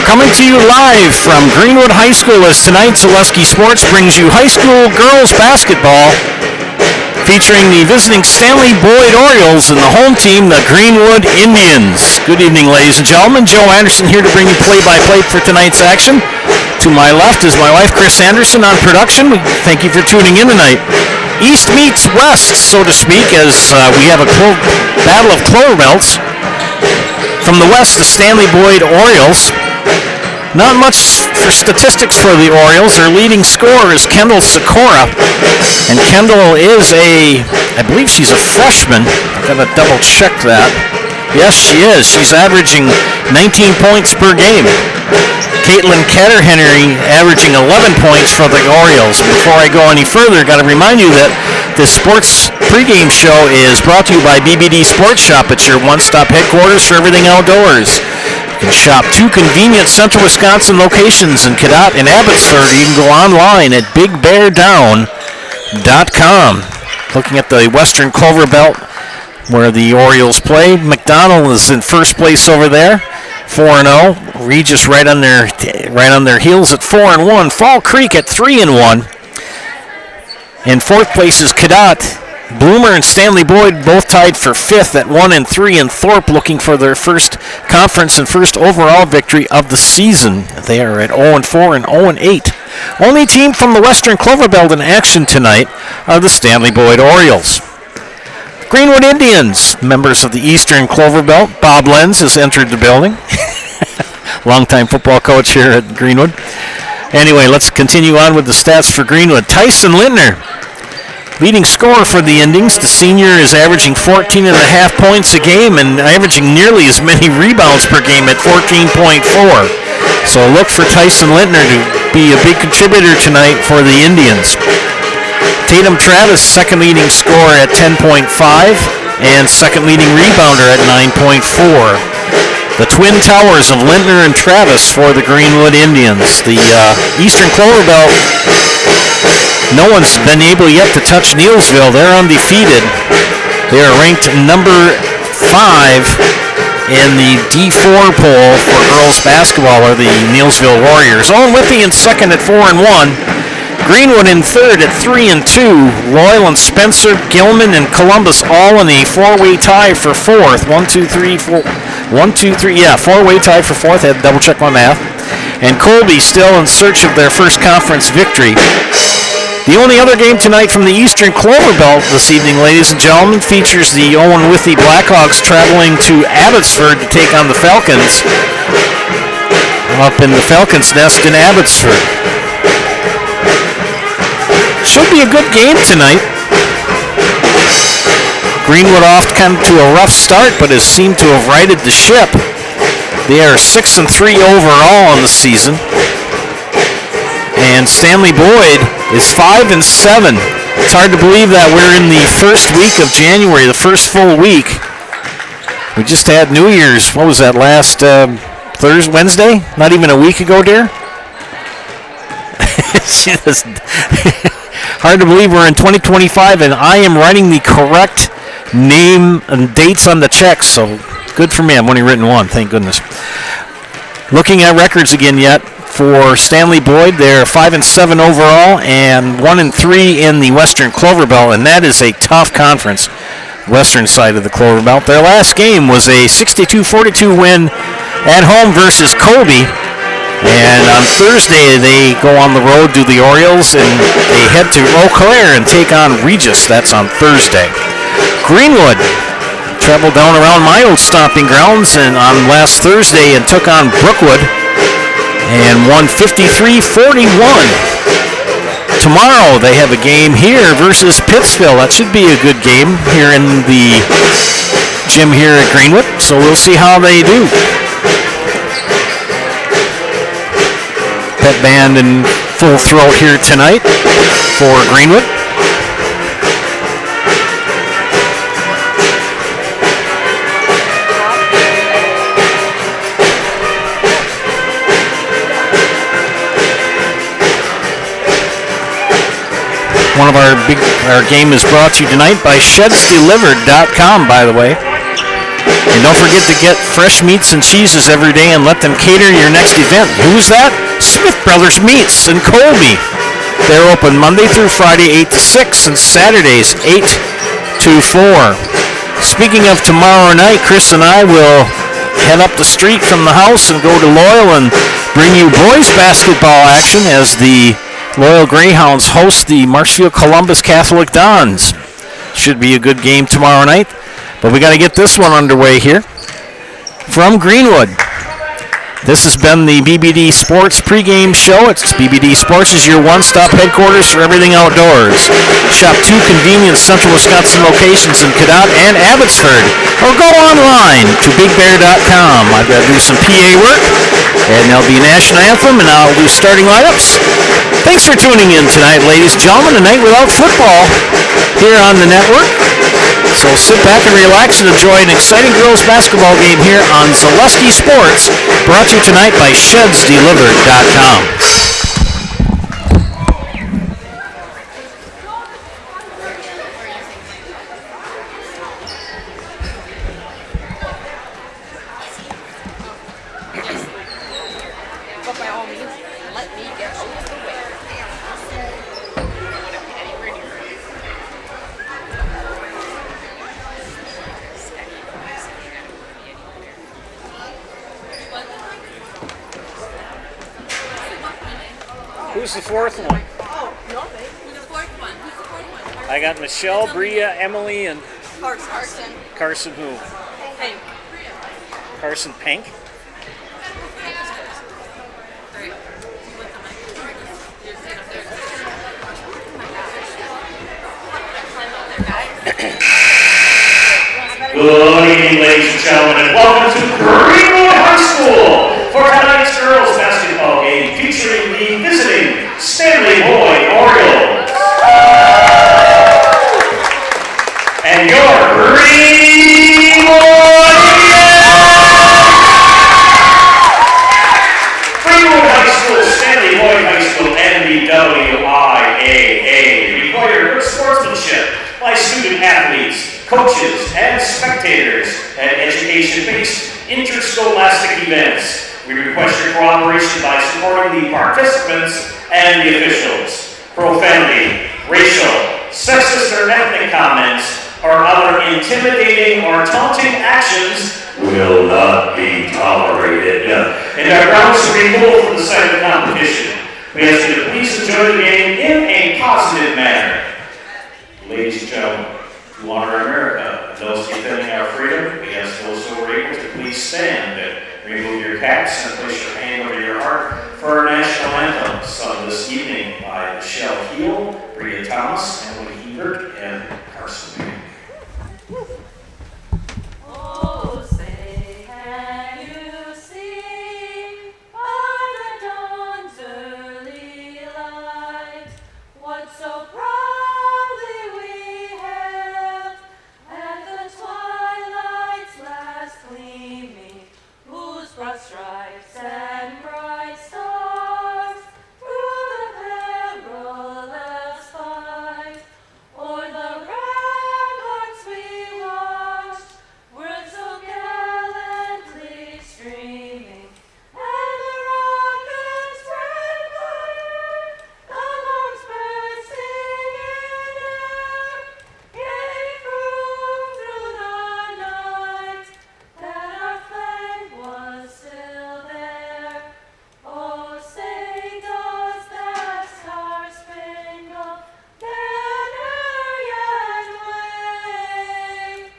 Coming to you live from Greenwood High School as tonight Zaleski Sports brings you high school girls basketball featuring the visiting Stanley-Boyd Orioles and the home team, the Greenwood Indians. Good evening, ladies and gentlemen. Joe Anderson here to bring you play-by-play for tonight's action. To my left is my wife, Chris Anderson, on production. We thank you for tuning in tonight. East meets West, so to speak, as we have a battle of clover belts. From the West, the Stanley-Boyd Orioles. Not much for statistics for the Orioles. Their leading scorer is Kendall Sikora. And Kendall is I believe she's a freshman. I've got to double check that. Yes, she is. She's averaging 19 points per game. Caitlin Catter-Henry averaging 11 points for the Orioles. Before I go any further, got to remind you that this sports pregame show is brought to you by BBD Sports Shop. It's your one-stop headquarters for everything outdoors. You can shop 2 convenient Central Wisconsin locations in Cadott and Abbotsford. You can go online at BigBearDown.com. Looking at the Western Clover Belt where the Orioles play, McDonald is in first place over there, 4-0. Regis right on their heels at 4-1. Fall Creek at 3-1. In fourth place is Cadott. Bloomer and Stanley-Boyd both tied for fifth at 1-3, and Thorpe looking for their first conference and first overall victory of the season. They are at 0-4 and 0-8. Only team from the Western Clover Belt in action tonight are the Stanley-Boyd Orioles. Greenwood Indians, members of the Eastern Clover Belt. Bob Lenz has entered the building. Longtime football coach here at Greenwood. Anyway, let's continue on with the stats for Greenwood. Tyson Lintner, leading scorer for the Indians. The senior is averaging 14.5 points a game and averaging nearly as many rebounds per game at 14.4. So look for Tyson Lintner to be a big contributor tonight for the Indians. Tatum Travis, second leading scorer at 10.5 and second leading rebounder at 9.4. The twin towers of Lintner and Travis for the Greenwood Indians. The Eastern Clover Belt, no one's been able yet to touch Neillsville. They're undefeated. They are ranked number 5 in the D4 poll for girls basketball, are the Neillsville Warriors. Owen Whitby in second at 4-1. Greenwood in third at 3-2. Loyal and Spencer, Gilman, and Columbus all in a four-way tie for fourth. 4-way tie for fourth. I had to double check my math. And Colby still in search of their first conference victory. The only other game tonight from the Eastern Clover Belt this evening, ladies and gentlemen, features the Owen Whitby Blackhawks traveling to Abbotsford to take on the Falcons up in the Falcons' nest in Abbotsford. Should be a good game tonight. Greenwood off kind of to a rough start, but has seemed to have righted the ship. They are 6-3 overall in the season. And Stanley-Boyd is 5-7. It's hard to believe that we're in the first week of January, the first full week. We just had New Year's. What was that, last Wednesday? Not even a week ago, dear? Hard to believe we're in 2025, and I am writing the correct name and dates on the checks, so good for me. I've only written one, thank goodness. Looking at records again yet for Stanley-Boyd, they're 5-7 overall and 1-3 in the Western Clover Belt, and that is a tough conference, western side of the Clover Belt. Their last game was a 62-42 win at home versus Colby. And on Thursday, they go on the road to the Orioles, and they head to Eau Claire and take on Regis. That's on Thursday. Greenwood traveled down around my old stomping grounds and on last Thursday and took on Brookwood and won 53-41. Tomorrow, they have a game here versus Pittsville. That should be a good game here in the gym here at Greenwood, so we'll see how they do. Pet band in full throat here tonight for Greenwood. One of our game is brought to you tonight by ShedsDelivered.com, by the way. And don't forget to get fresh meats and cheeses every day and let them cater your next event. Who's that? Smith Brothers Meats in Colby. They're open Monday through Friday 8 to 6 and Saturdays 8 to 4. Speaking of tomorrow night, Chris and I will head up the street from the house and go to Loyal and bring you boys basketball action as the Loyal Greyhounds host the Marshfield Columbus Catholic Dons. Should be a good game tomorrow night, but we got to get this one underway here. From Greenwood, this has been the BBD Sports pregame show. It's BBD Sports is your one-stop headquarters for everything outdoors. Shop 2 convenient Central Wisconsin locations in Cadott and Abbotsford, or go online to bigbear.com. I've got to do some PA work, and there'll be national anthem, and I'll do starting lineups. Thanks for tuning in tonight, ladies and gentlemen. A night without football here on the network. So sit back and relax and enjoy an exciting girls basketball game here on Zaleski Sports, brought to you tonight by ShedsDelivered.com. Who's the fourth one? I got Michelle, Bria, Emily, and Carson. Carson who? Pink. Carson Pink? Good evening, ladies and gentlemen, and welcome to Greenwood High School for tonight's girls basketball game featuring the visiting Stanley-Boyd Orioles. And your Greenwood Indians! Greenwood High School, Stanley-Boyd High School, and the WIAA require good sportsmanship by student athletes, coaches, and spectators at education-based interscholastic events. We request your cooperation by supporting the participants and the officials. Profanity, racial, sexist or ethnic comments, or other intimidating or taunting actions will not be tolerated. And our grounds are removed from the site of the competition. We ask you to please enjoy the game in a positive manner. Ladies and gentlemen, we honor America and those defending our freedom. We ask those who are able to please stand and remove your caps and place your hand over your heart for our national anthem, sung this evening by Michelle Heel, Bria Thomas, Emily Hebert, and Carson Pink. Oh, say, can you see by the dawn's early light what so proudly we hailed at the twilight's last gleaming, whose broad stripes and bright stars through the perilous fight o'er the ramparts we watched were so gallantly streaming, and the rockets' red glare, the alarms bursting in air, gave proof through the night that our flag was still there. Oh, say does that star-spangled banner yet wave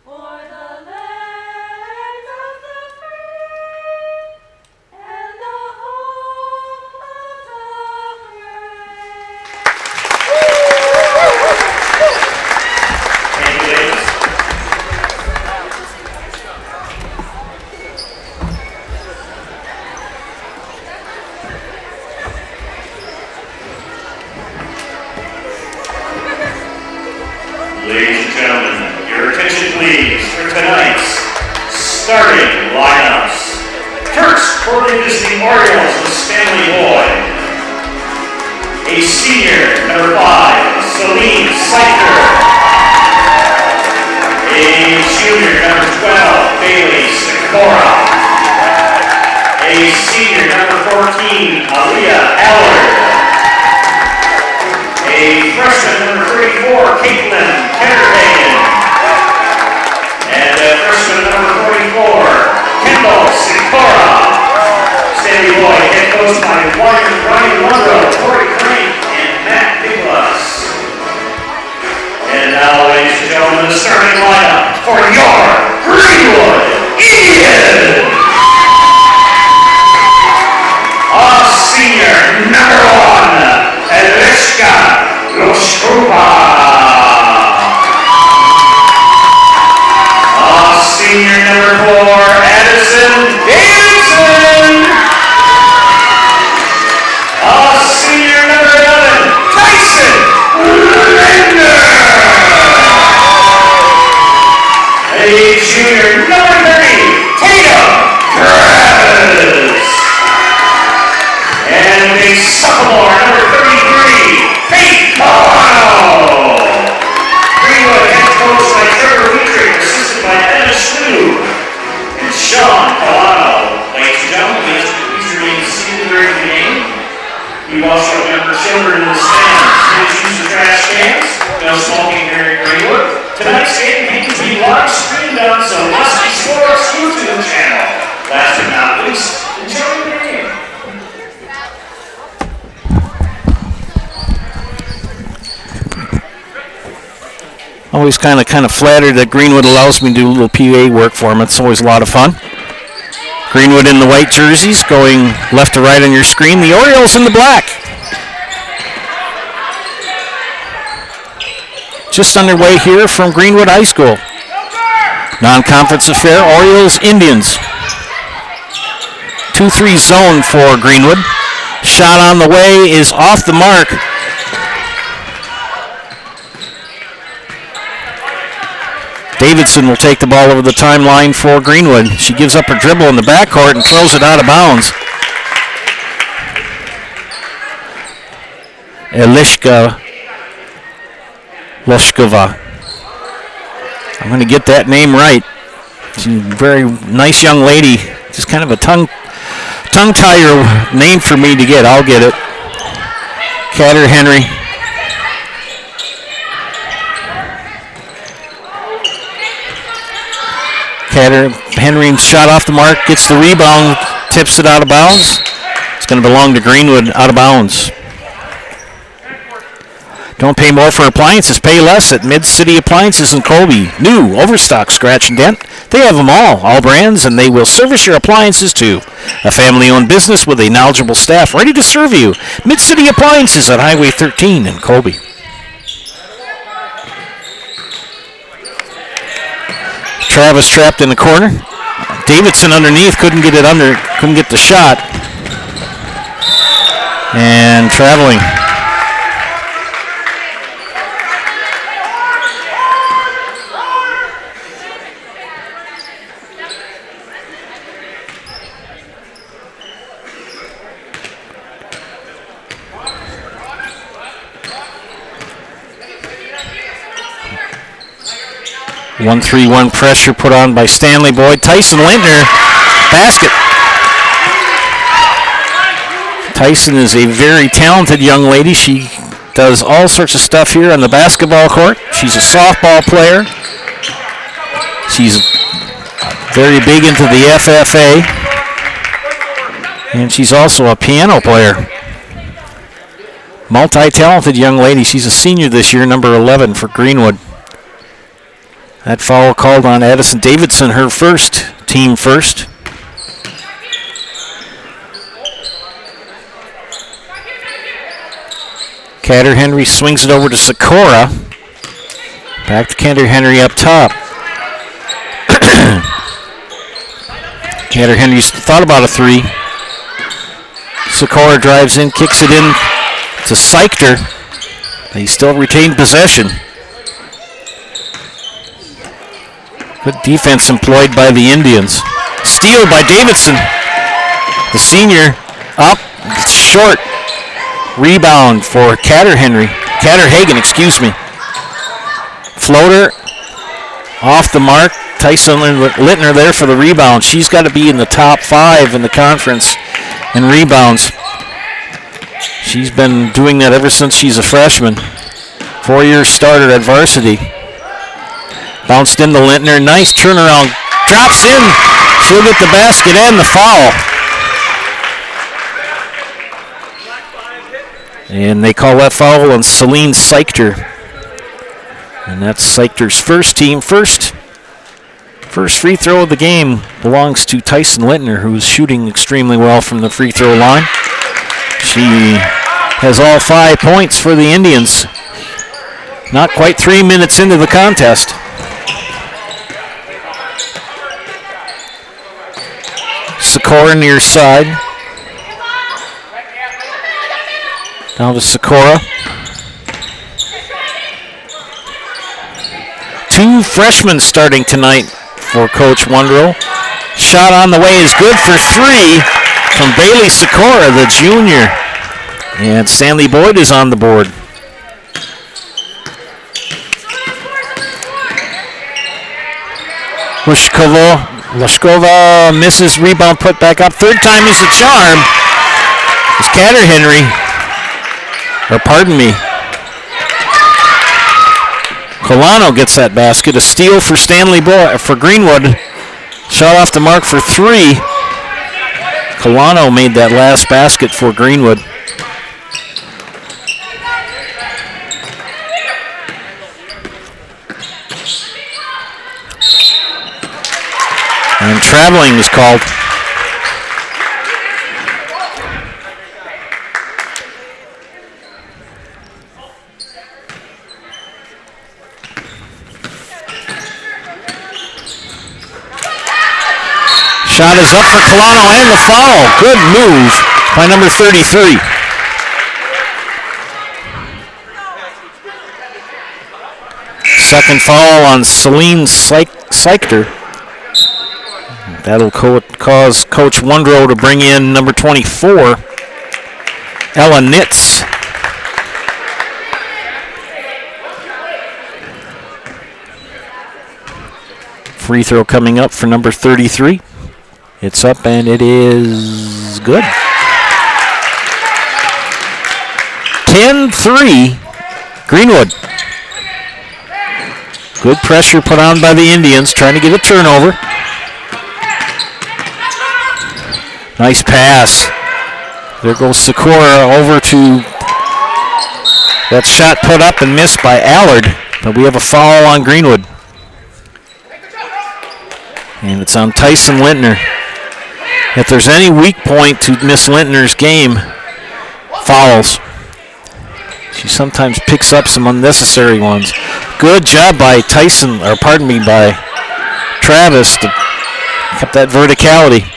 o'er the land of the free and the home of the brave? Thank you, ladies. Ladies and gentlemen, your attention please for tonight's starting lineups. First, for the visiting Orioles with Stanley-Boyd, a senior, number 5, Celine Seifer. A junior, number 12, Bailey Sikora. A senior, number 14, Aaliyah Allard. A freshman, number 34, Caitlin Kennerhagen. And a freshman, number 44, Kendall Sikora. Stanley-Boyd, head coached by Ryan Monroe, Corey Crank, and Matt Nicholas. And now, ladies and gentlemen, the starting lineup for your Greenwood Indians. A senior, number 1, Elishka Loshkova. A senior, number 4, Addison Davidson. A senior, number 11, Tyson Linder. A junior, number 30, Tatum Travis. And a sophomore, number 33, Faith Colano. Greenwood head coached by Trevor Wietrich, assisted by Dennis Slew and Sean Colano. Ladies and gentlemen, please remain seated during the game. We also remember children in the stands. Please use the trash cans. No smoking here at Greenwood. Tonight's game begins to be live streamed on some Lusty Sports YouTube channel. Last but not least, enjoy the game. Always kind of flattered that Greenwood allows me to do a little PA work for them. It's always a lot of fun. Greenwood in the white jerseys, going left to right on your screen. The Orioles in the black. Just underway here from Greenwood High School. Non-conference affair, Orioles Indians. 2-3 zone for Greenwood. Shot on the way is off the mark. Davidson will take the ball over the timeline for Greenwood. She gives up her dribble in the backcourt and throws it out of bounds. Elishka Loshkova. I'm going to get that name right. She's a very nice young lady. Just kind of a tongue-tire name for me to get. I'll get it. Catter Henry. Catter Henry shot off the mark, gets the rebound, tips it out of bounds. It's going to belong to Greenwood, out of bounds. Don't pay more for appliances, pay less at Mid-City Appliances in Colby. New, overstock, scratch and dent. They have them all brands, and they will service your appliances too. A family-owned business with a knowledgeable staff ready to serve you. Mid-City Appliances on Highway 13 in Colby. Travis trapped in the corner. Davidson underneath, couldn't get the shot. And traveling. One 3-1 pressure put on by Stanley-Boyd. Tyson Lintner, basket. Tyson is a very talented young lady. She does all sorts of stuff here on the basketball court. She's a softball player. She's very big into the FFA. And she's also a piano player. Multi-talented young lady. She's a senior this year, number 11 for Greenwood. That foul called on Addison Davidson, her team first. Catter Henry swings it over to Sikora. Back to Catter Henry up top. Catter Henry's thought about a three. Sikora drives in, kicks it in to Seichter. They still retain possession. Good defense employed by the Indians. Steal by Davidson. The senior up short. Rebound for Catter Hagen, excuse me. Floater Off the mark. Tyson Littner there for the rebound. She's got to be in the top 5 in the conference in rebounds. She's been doing that ever since she's a freshman. 4-year starter at varsity. Bounced into Littner. Nice turnaround. Drops in. She'll get the basket and the foul. And they call that foul on Celine Seichter. And that's Seichter's first team. First free throw of the game belongs to Tyson Littner, who's shooting extremely well from the free throw line. She has all 5 points for the Indians. Not quite 3 minutes into the contest. Sikora near side. Down to Sikora. 2 freshmen starting tonight for Coach Wondrow. Shot on the way is good for 3 from Bailey Sikora, the junior. And Stanley-Boyd is on the board. Lashkova misses, rebound put back up. Third time is the charm. It's Catter Henry. Or pardon me. Colano gets that basket. A steal for Stanley-Boyd, for Greenwood. Shot off the mark for 3. Colano made that last basket for Greenwood. And traveling is called. Shot is up for Colano and the foul. Good move by number 33. Second foul on Celine Seichter. That'll cause Coach Wondrow to bring in number 24, Ella Nitz. Free throw coming up for number 33. It's up and it is good. 10-3, Greenwood. Good pressure put on by the Indians, trying to get a turnover. Nice pass. There goes Sikora over to that shot put up and missed by Allard. But we have a foul on Greenwood. And it's on Tyson Littner. If there's any weak point to Miss Littner's game, fouls. She sometimes picks up some unnecessary ones. Good job by by Travis to keep that verticality.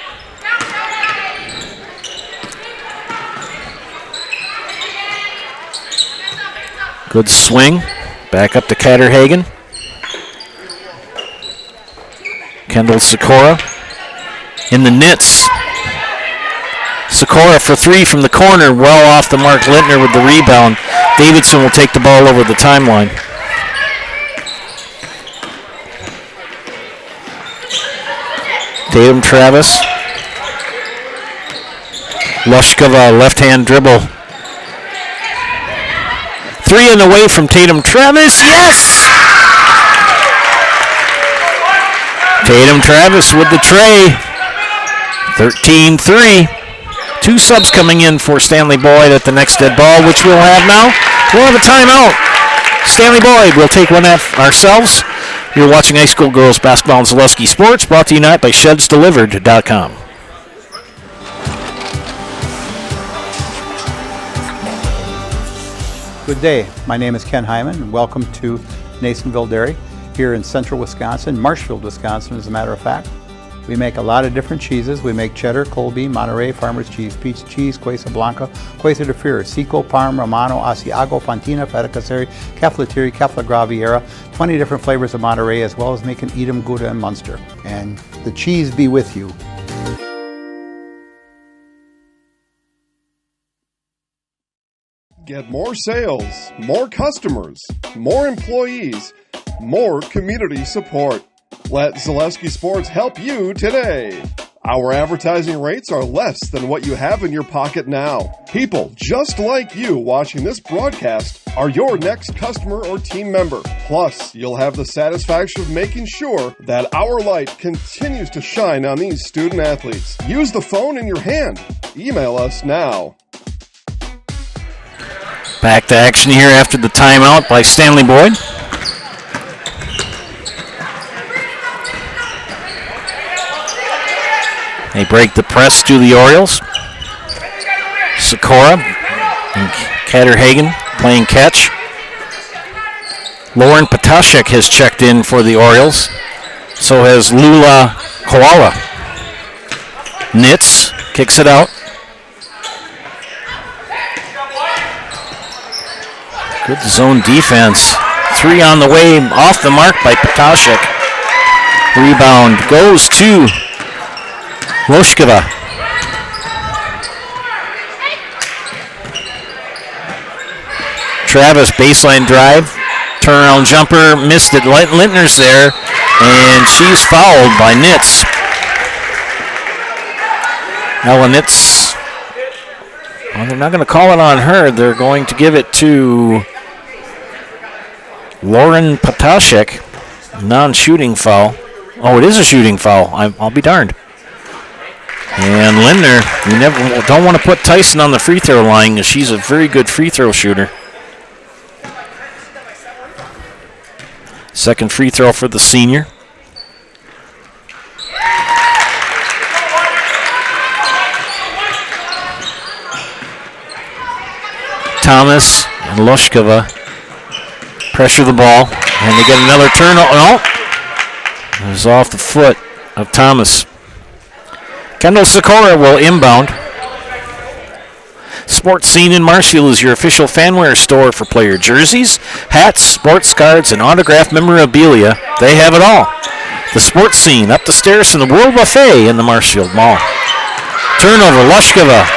Good swing. Back up to Katterhagen. Kendall Sikora in the nits. Sikora for 3 from the corner, well off the mark. Littner with the rebound. Davidson will take the ball over the timeline. Tatum Travis. Lushkova left-hand dribble. 3 and away from Tatum Travis. Yes! Tatum Travis with the tray. 13-3. 2 subs coming in for Stanley-Boyd at the next dead ball, which we'll have now. We'll have a timeout. Stanley-Boyd, we'll take one ourselves. You're watching High School Girls Basketball and Zaleski Sports, brought to you tonight by ShedsDelivered.com. Good day. My name is Ken Hyman, and welcome to Nasonville Dairy here in central Wisconsin, Marshfield, Wisconsin, as a matter of fact. We make a lot of different cheeses. We make cheddar, Colby, Monterey, Farmer's Cheese, Peach Cheese, Quesa Blanca, Quesa de Fear, Seco, Parm, Romano, Asiago, Fontina, Feta Caseri, Caflateri, Cafla Graviera, 20 different flavors of Monterey, as well as making Edam, Gouda, and Munster. And the cheese be with you. Get more sales, more customers, more employees, more community support. Let Zaleski Sports help you today. Our advertising rates are less than what you have in your pocket now. People just like you watching this broadcast are your next customer or team member. Plus, you'll have the satisfaction of making sure that our light continues to shine on these student athletes. Use the phone in your hand. Email us now. Back to action here after the timeout by Stanley-Boyd. They break the press to the Orioles. Sikora and Katterhagen playing catch. Lauren Potashek has checked in for the Orioles. So has Lula Koala. Nitz kicks it out. Good zone defense. 3 on the way, off the mark by Potashek. Rebound goes to Loshkova. Travis, baseline drive. Turnaround jumper, missed it. Lintner's there, and she's fouled by Nitz. Ella Nitz. Well, they're not going to call it on her. They're going to give it to Lauren Potashek. Non-shooting foul. Oh, it is a shooting foul. I'll be darned. And Lindner, we don't want to put Tyson on the free throw line because she's a very good free throw shooter. Second free throw for the senior. Thomas and Loshkova pressure the ball, and they get another turnover. No, it was off the foot of Thomas. Kendall Sikora will inbound. Sports Scene in Marshfield is your official fanwear store for player jerseys, hats, sports cards, and autographed memorabilia. They have it all. The Sports Scene, up the stairs from the World Buffet in the Marshfield Mall. Turnover, Loshkova.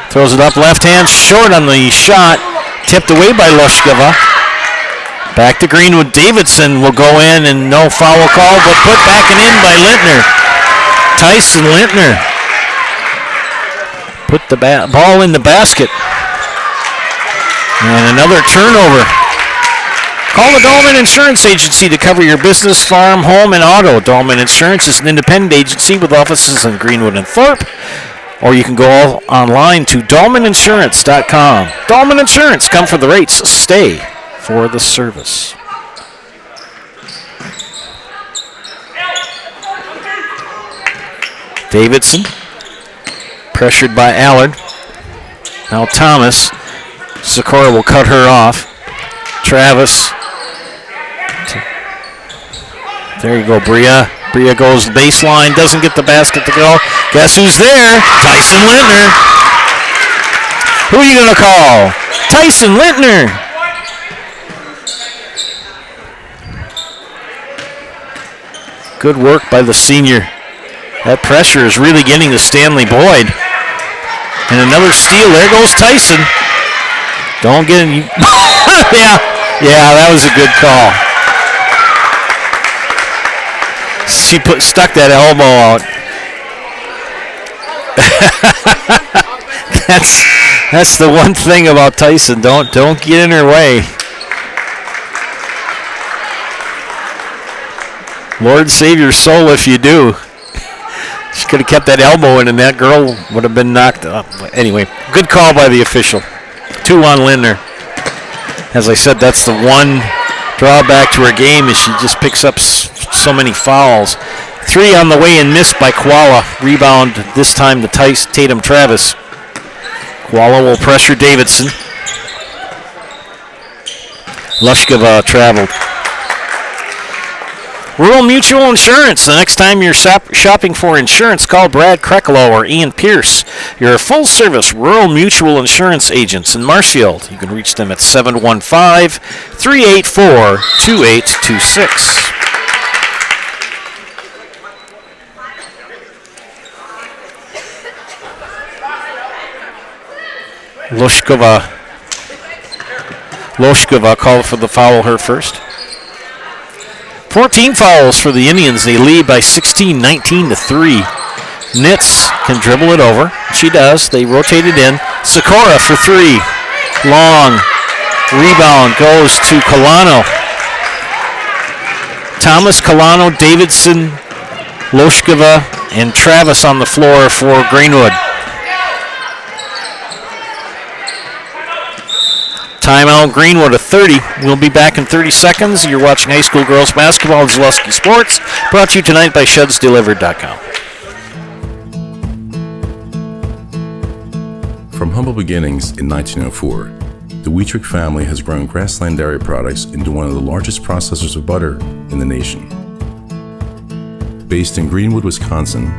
Throws it up left hand, short on the shot. Tipped away by Loshkova. Back to Greenwood. Davidson will go in, and no foul call, but put back and in by Lintner. Tyson Lintner put the ball in the basket. And another turnover. Call the Dolman Insurance Agency to cover your business, farm, home, and auto. Dolman Insurance is an independent agency with offices in Greenwood and Thorpe. Or you can go online to dolmaninsurance.com. Dolman Insurance, come for the rates, stay for the service. Davidson, pressured by Allard. Now Thomas. Sikora will cut her off. Travis. There you go, Bria. Bria goes baseline, doesn't get the basket to go. Guess who's there? Tyson Lintner. Who are you going to call? Tyson Lintner. Good work by the senior. That pressure is really getting to Stanley-Boyd. And another steal. There goes Tyson. Don't get in. Yeah, that was a good call. She stuck that elbow out. That's the one thing about Tyson. Don't get in her way. Lord save your soul if you do. She could have kept that elbow in, and that girl would have been knocked up. Anyway, good call by the official. 2 on Lindner. As I said, that's the one drawback to her game is she just picks up so many fouls. 3 on the way and missed by Koala. Rebound this time to Tatum Travis. Koala will pressure Davidson. Loshkova traveled. Rural Mutual Insurance. The next time you're shopping for insurance, call Brad Kreklow or Ian Pierce. You're a full-service Rural Mutual Insurance agents in Marshfield. You can reach them at 715-384-2826. Loshkova called for the foul, her first. 14 fouls for the Indians. They lead by 16, 19-3. Nitz can dribble it over. She does. They rotate it in. Sikora for three. Long. Rebound goes to Colano. Thomas, Colano, Davidson, Loshkova, and Travis on the floor for Greenwood. Timeout, Greenwood, a 30. We'll be back in 30 seconds. You're watching high school girls basketball on Zaleski Sports, brought to you tonight by ShedsDelivered.com. From humble beginnings in 1904, the Wheatrick family has grown Grassland Dairy Products into one of the largest processors of butter in the nation. Based in Greenwood, Wisconsin,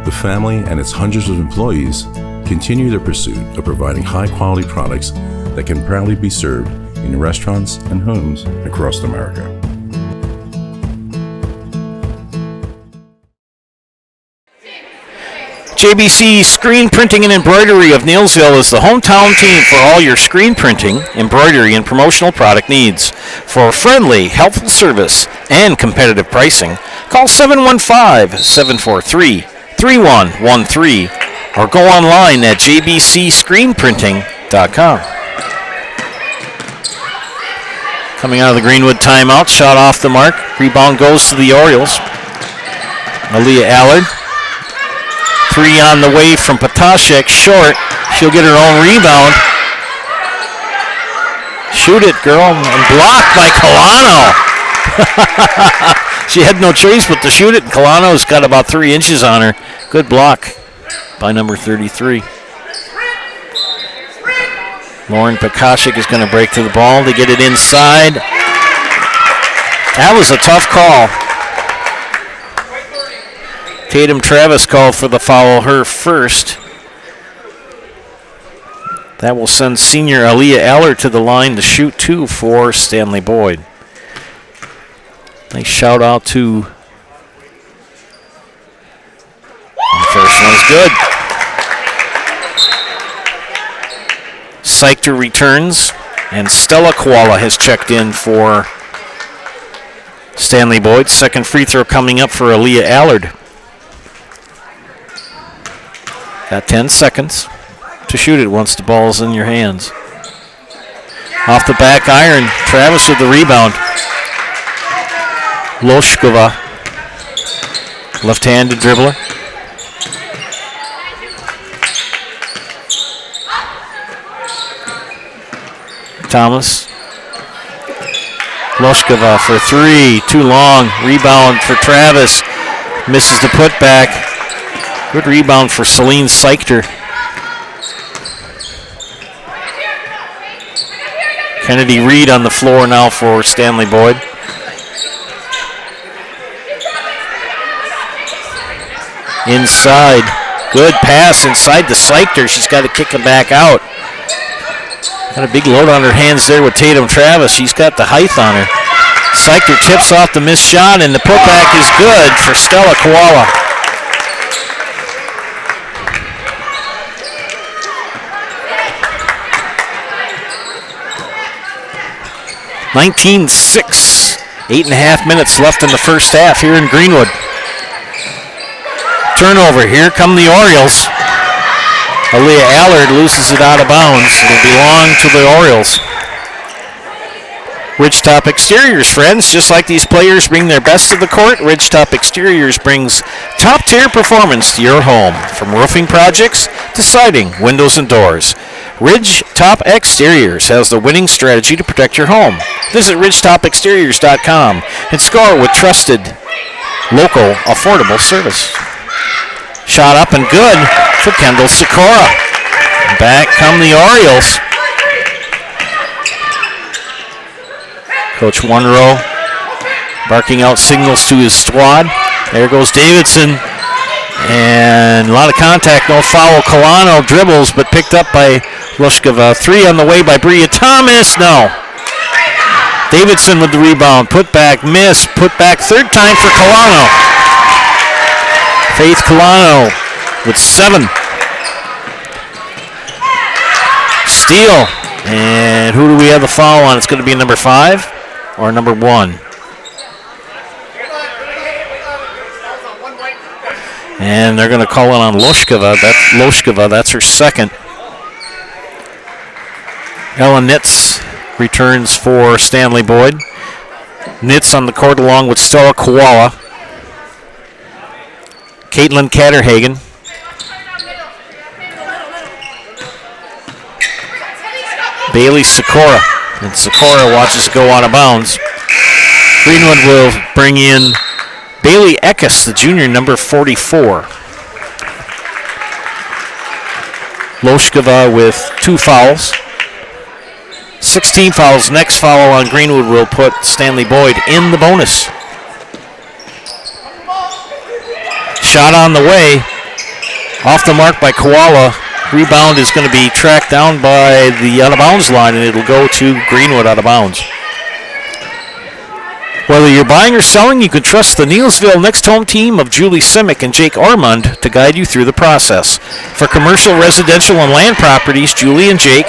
the family and its hundreds of employees continue their pursuit of providing high-quality products that can proudly be served in restaurants and homes across America. JBC Screen Printing and Embroidery of Neillsville is the hometown team for all your screen printing, embroidery, and promotional product needs. For friendly, helpful service and competitive pricing, call 715-743-3113 or go online at jbcscreenprinting.com. Coming out of the Greenwood timeout, shot off the mark. Rebound goes to the Orioles. Aaliyah Allard. Three on the way from Potashek, short. She'll get her own rebound. Shoot it, girl, and blocked by Colano. She had no choice but to shoot it, and Colano's got about 3 inches on her. Good block by number 33. Lauren Potashek is going to break to the ball to get it inside. That was a tough call. Tatum Travis called for the foul, her first. That will send senior Aaliyah Allard to the line to shoot two for Stanley-Boyd. Nice shout out to. The first one's good. Seichter returns, and Stella Koala has checked in for Stanley-Boyd. Second free throw coming up for Aaliyah Allard. Got 10 seconds to shoot it once the ball's in your hands. Off the back iron, Travis with the rebound. Loshkova, left-handed dribbler. Thomas. Loshkova for three, too long. Rebound for Travis. Misses the putback. Good rebound for Celine Seichter. Kennedy Reed on the floor now for Stanley-Boyd. Inside. Good pass inside to Seichter. She's got to kick it back out. Got a big load on her hands there with Tatum Travis. She's got the height on her. Seichter tips off the missed shot, and the putback is good for Stella Koala. (19-6). 8.5 minutes left in the first half here in Greenwood. Turnover. Here come the Orioles. Aaliyah Allard loses it out of bounds. It'll belong to the Orioles. Ridgetop Exteriors, friends. Just like these players bring their best to the court, Ridgetop Exteriors brings top-tier performance to your home. From roofing projects to siding, windows, and doors, Ridgetop Exteriors has the winning strategy to protect your home. Visit ridgetopexteriors.com and score with trusted, local, affordable service. Shot up and good for Kendall Sikora. Back come the Orioles. Coach Wonrow barking out signals to his squad. There goes Davidson. And a lot of contact, no foul. Colano dribbles, but picked up by Loshkova. Three on the way by Bria Thomas. No. Davidson with the rebound. Put back, miss. Put back third time for Colano. Faith Colano with 7. steal. And who do we have the foul on? It's going to be number 5 or number 1. And they're going to call it on Loshkova. That's her second. Ellen Nitz returns for Stanley-Boyd. Nitz on the court along with Stella Koala. Caitlin Catterhagen. Bailey Sikora. And Sikora watches it go out of bounds. Greenwood will bring in Bailey Eckes, the junior, number 44. Loshkova with 2 fouls. 16 fouls. Next foul on Greenwood will put Stanley-Boyd in the bonus. Shot on the way. Off the mark by Koala. Rebound is going to be tracked down by the out-of-bounds line, and it'll go to Greenwood out of bounds. Whether you're buying or selling, you can trust the Neilsville Next Home team of Julie Simic and Jake Ormond to guide you through the process. For commercial, residential, and land properties, Julie and Jake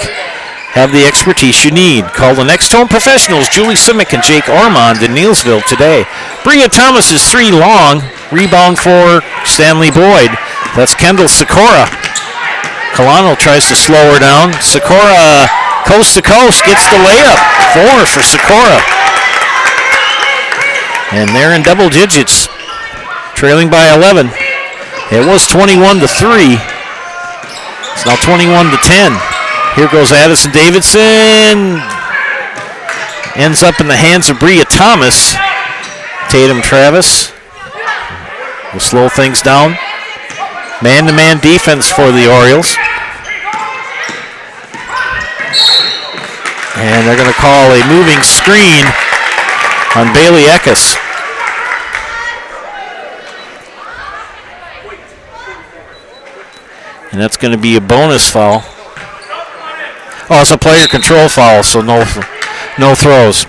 have the expertise you need. Call the Next Home professionals, Julie Simic and Jake Ormond in Neilsville today. Bria Thomas is 3 long. Rebound for Stanley-Boyd. That's Kendall Sikora. Colano tries to slow her down. Sikora coast to coast gets the layup. 4 for Sikora. And they're in double digits, trailing by 11. It was 21-3. It's now 21-10. Here goes Addison Davidson. Ends up in the hands of Bria Thomas. Tatum Travis will slow things down. Man-to-man defense for the Orioles. And they're going to call a moving screen on Bailey Eckes. And that's going to be a bonus foul. Oh, it's a player control foul, so no throws.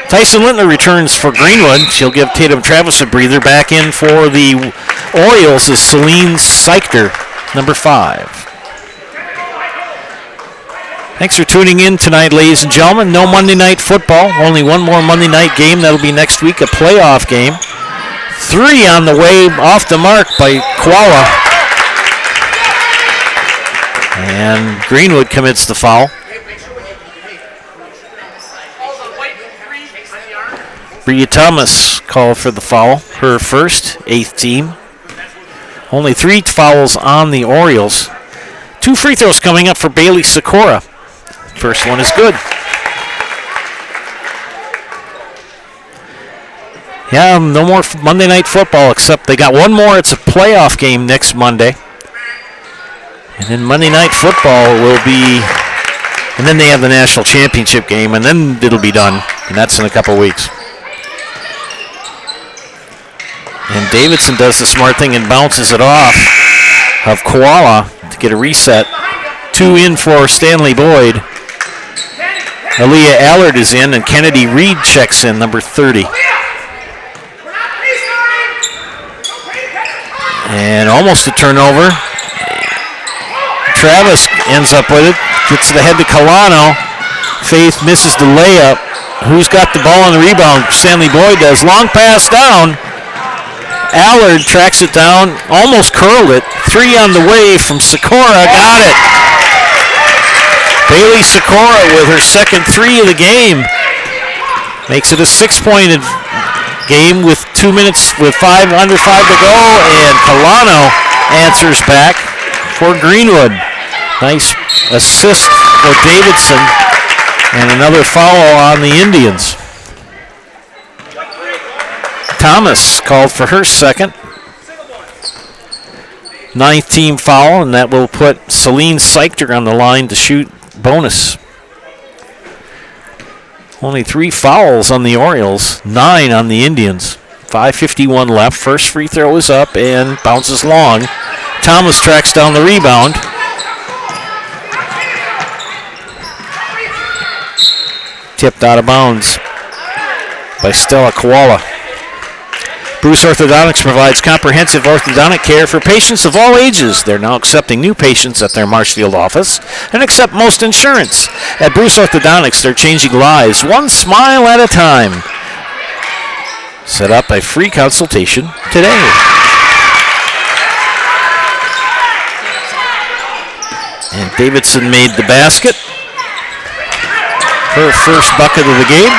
Tyson Lintner returns for Greenwood. She'll give Tatum Travis a breather. Back in for the Orioles is Celine Seichter, number 5. Thanks for tuning in tonight, ladies and gentlemen. No Monday Night Football. Only one more Monday night game. That'll be next week, a playoff game. 3 on the way, off the mark by Koala. And Greenwood commits the foul. Bria Thomas called for the foul, her first, 8th team. Only 3 fouls on the Orioles. 2 free throws coming up for Bailey Sikora. First one is good. Yeah, no more Monday Night Football, except they got one more. It's a playoff game next Monday. And then Monday Night Football will be, and then they have the national championship game, and then it'll be done. And that's in a couple weeks. And Davidson does the smart thing and bounces it off of Koala to get a reset. 2 in for Stanley-Boyd. Aaliyah Allard is in, and Kennedy Reed checks in, number 30. And almost a turnover. Travis ends up with it. Gets it ahead to Colano. Faith misses the layup. Who's got the ball on the rebound? Stanley-Boyd does. Long pass down. Allard tracks it down, almost curled it. 3 on the way from Sikora, got it. Bailey Sikora with her second 3 of the game. Makes it a 6-point game with 2 minutes, with under 5 to go, and Colano answers back for Greenwood. Nice assist for Davidson, and another foul on the Indians. Thomas called for her second. 9th team foul, and that will put Celine Seichter on the line to shoot bonus. Only 3 fouls on the Orioles, 9 on the Indians. 5:51 left. First free throw is up and bounces long. Thomas tracks down the rebound. Tipped out of bounds by Stella Koala. Bruce Orthodontics provides comprehensive orthodontic care for patients of all ages. They're now accepting new patients at their Marshfield office and accept most insurance. At Bruce Orthodontics, they're changing lives one smile at a time. Set up a free consultation today. And Davidson made the basket. Her first bucket of the game.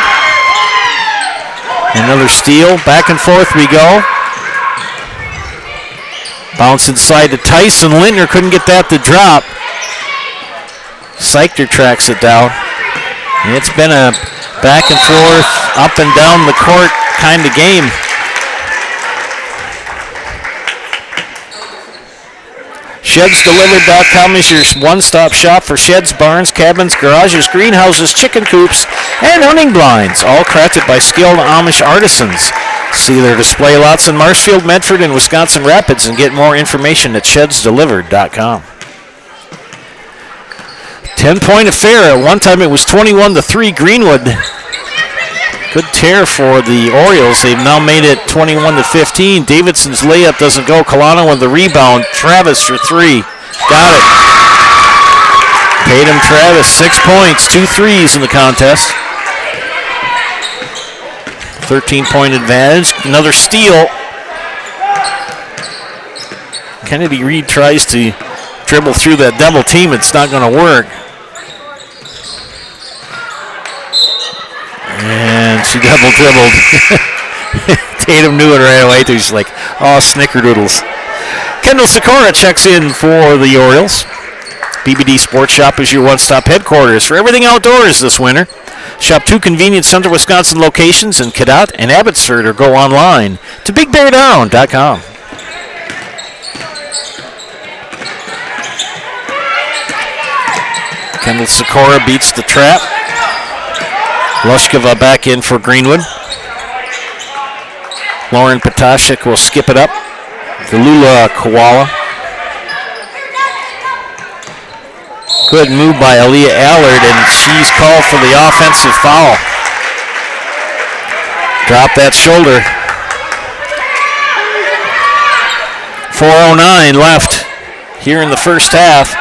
Another steal. Back and forth we go. Bounce inside to Tyson. Lintner couldn't get that to drop. Seichter tracks it down. And it's been a back and forth, up and down the court kind of game. ShedsDelivered.com is your one-stop shop for sheds, barns, cabins, garages, greenhouses, chicken coops, and hunting blinds, all crafted by skilled Amish artisans. See their display lots in Marshfield, Medford, and Wisconsin Rapids, and get more information at ShedsDelivered.com. 10-point affair. At one time it was 21-3 Greenwood. Good tear for the Orioles. They've now made it 21-15. Davidson's layup doesn't go. Kalana with the rebound. Travis for three. Got it. Tatum Travis, 6 points, 2 threes in the contest. 13-point advantage. Another steal. Kennedy Reed tries to dribble through that double team. It's not going to work. And she double dribbled. Tatum knew it right away. She's like, oh, snickerdoodles. Kendall Sikora checks in for the Orioles. BBD Sports Shop is your one-stop headquarters for everything outdoors this winter. Shop 2 convenient Central Wisconsin locations in Cadott and Abbotsford, or go online to BigBearDown.com. Kendall Sikora beats the trap. Lushkova back in for Greenwood. Lauren Potashik will skip it up. Galula Koala. Good move by Aaliyah Allard, and she's called for the offensive foul. Drop that shoulder. 4:09 left here in the first half.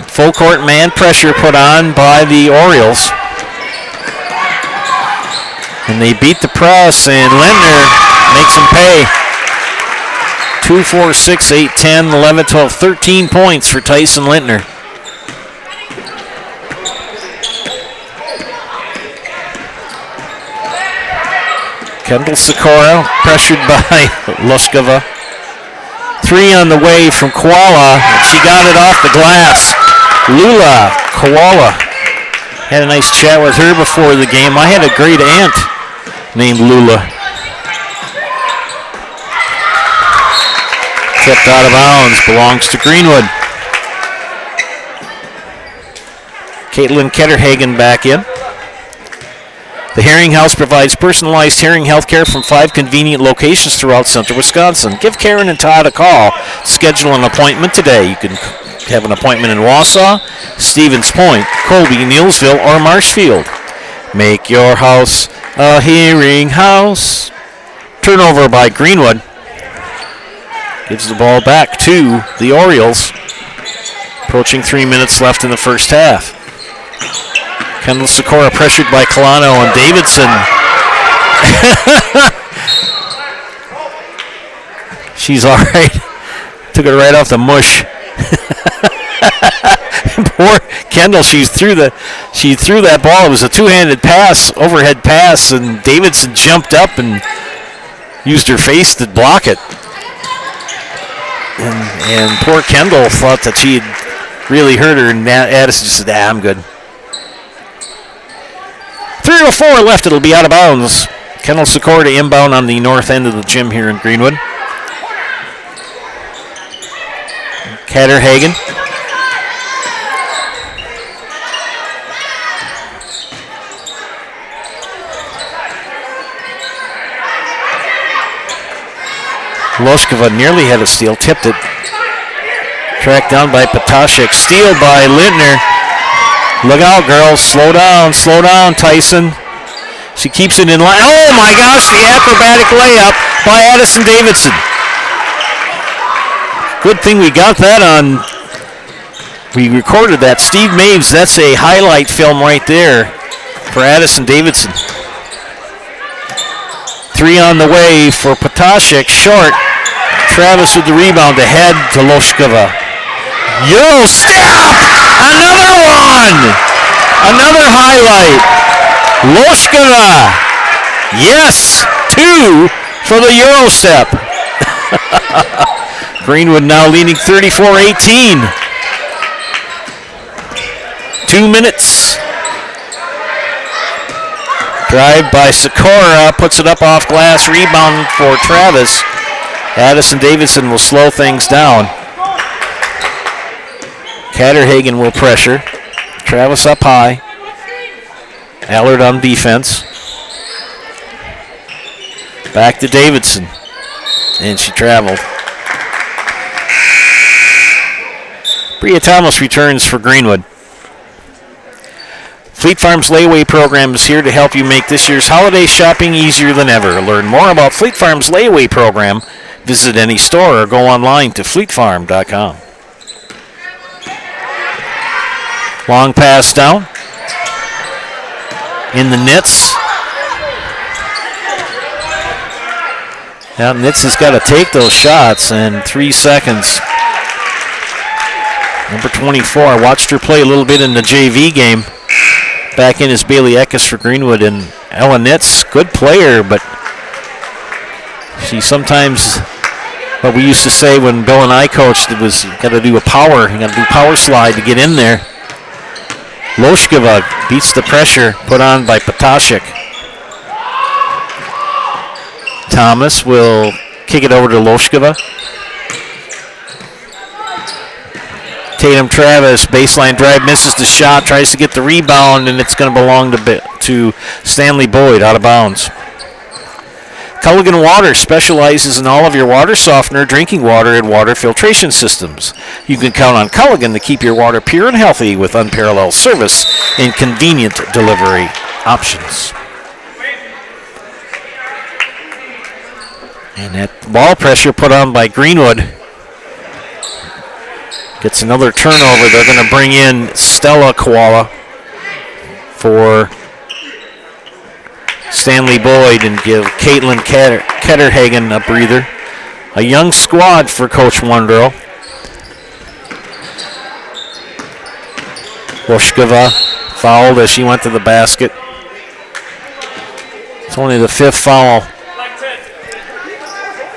Full court man pressure put on by the Orioles. And they beat the press, and Lintner makes them pay. 2, 4, 6, 8, 10, 11, 12, 13 points for Tyson Lintner. Kendall Sikora pressured by Lushkova. 3 on the way from Koala. She got it off the glass. Lula Koala. Had a nice chat with her before the game. I had a great aunt named Lula. Kept out of bounds. Belongs to Greenwood. Caitlin Ketterhagen back in. The Hearing House provides personalized hearing health care from 5 convenient locations throughout central Wisconsin. Give Karen and Todd a call. Schedule an appointment today. You can have an appointment in Wausau, Stevens Point, Colby, Neilsville, or Marshfield. Make your house a hearing house. Turnover by Greenwood. Gives the ball back to the Orioles. Approaching 3 minutes left in the first half. Kendall Sikora pressured by Kalano and Davidson. She's all right. Took it right off the mush. Poor Kendall, she threw that ball. It was a two-handed pass, overhead pass, and Davidson jumped up and used her face to block it. And poor Kendall thought that she had really hurt her, and Addison just said, I'm good. 3:04 left, it'll be out of bounds. Kendall Sikora to inbound on the north end of the gym here in Greenwood. Ketterhagen. Lushkova nearly had a steal, tipped it. Tracked down by Potashik. Steal by Lintner. Look out, girls. Slow down, Tyson. She keeps it in line. Oh, my gosh, the acrobatic layup. by Addison Davidson. Good thing we got that on. We recorded that. Steve Maves, that's a highlight film right there for Addison Davidson. 3 on the way for Potashik. Short. Travis with the rebound ahead to Loshkova. Euro step! Another one! Another highlight. Loshkova. Yes! 2 for the Euro step. Greenwood now leading 34-18. 2 minutes. Drive by Sikora, puts it up off glass, rebound for Travis. Addison Davidson will slow things down. Catterhagen will pressure. Travis up high. Allard on defense. Back to Davidson. And she traveled. Bria Thomas returns for Greenwood. Fleet Farm's layaway program is here to help you make this year's holiday shopping easier than ever. Learn more about Fleet Farm's layaway program. Visit any store or go online to fleetfarm.com. Long pass down. In the Nitz. Now Nitz has got to take those shots in 3 seconds. Number 24, I watched her play a little bit in the JV game. Back in is Bailey Eckes for Greenwood, and Ella Nitz, good player, but she sometimes, what we used to say when Bill and I coached, it was got to do a power, you got to do power slide to get in there. Loshkova beats the pressure put on by Potashik. Thomas will kick it over to Loshkova. Tatum Travis, baseline drive, misses the shot, tries to get the rebound, and it's going to belong to Stanley-Boyd, out of bounds. Culligan Water specializes in all of your water softener, drinking water, and water filtration systems. You can count on Culligan to keep your water pure and healthy with unparalleled service and convenient delivery options. And that ball pressure put on by Greenwood gets another turnover. They're going to bring in Stella Koala for Stanley-Boyd and give Caitlin Ketterhagen a breather. A young squad for Coach Wondrow. Loshkova fouled as she went to the basket. It's only the 5th foul.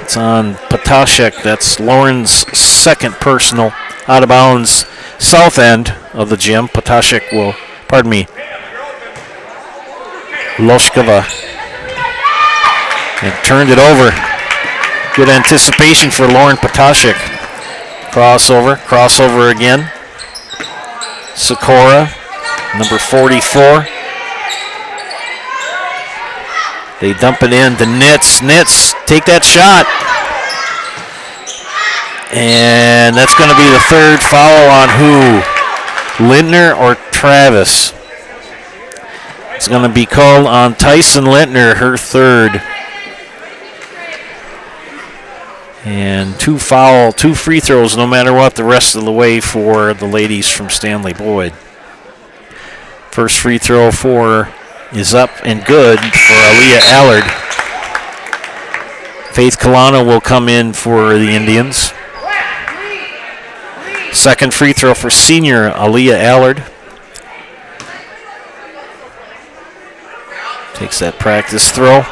It's on Potashik. That's Lauren's 2nd personal. Out of bounds, south end of the gym. Potashik will, Loshkova. And turned it over. Good anticipation for Lauren Potashik. Crossover again. Sikora, number 44. They dump it in to Nitz. Nitz, take that shot. And that's going to be the 3rd foul on who? Lintner or Travis? It's going to be called on Tyson Lintner, her 3rd. And 2 free throws no matter what the rest of the way for the ladies from Stanley-Boyd. First free throw is up and good for Aaliyah Allard. Faith Kalana will come in for the Indians. Second free throw for senior Aaliyah Allard. Takes that practice throw.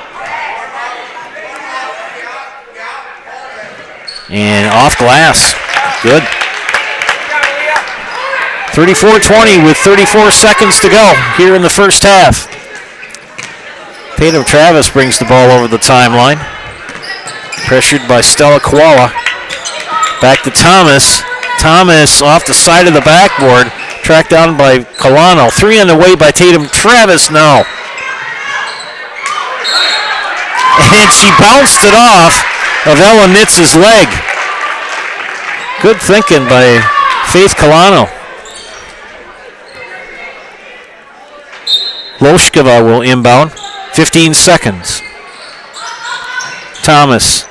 And off glass. Good. 34-20 with 34 seconds to go here in the first half. Tatum Travis brings the ball over the timeline. Pressured by Stella Koala. Back to Thomas. Thomas off the side of the backboard. Tracked down by Colano. 3 on the way by Tatum Travis now. And she bounced it off of Ella Nitz's leg. Good thinking by Faith Colano. Loshkova will inbound. 15 seconds. Thomas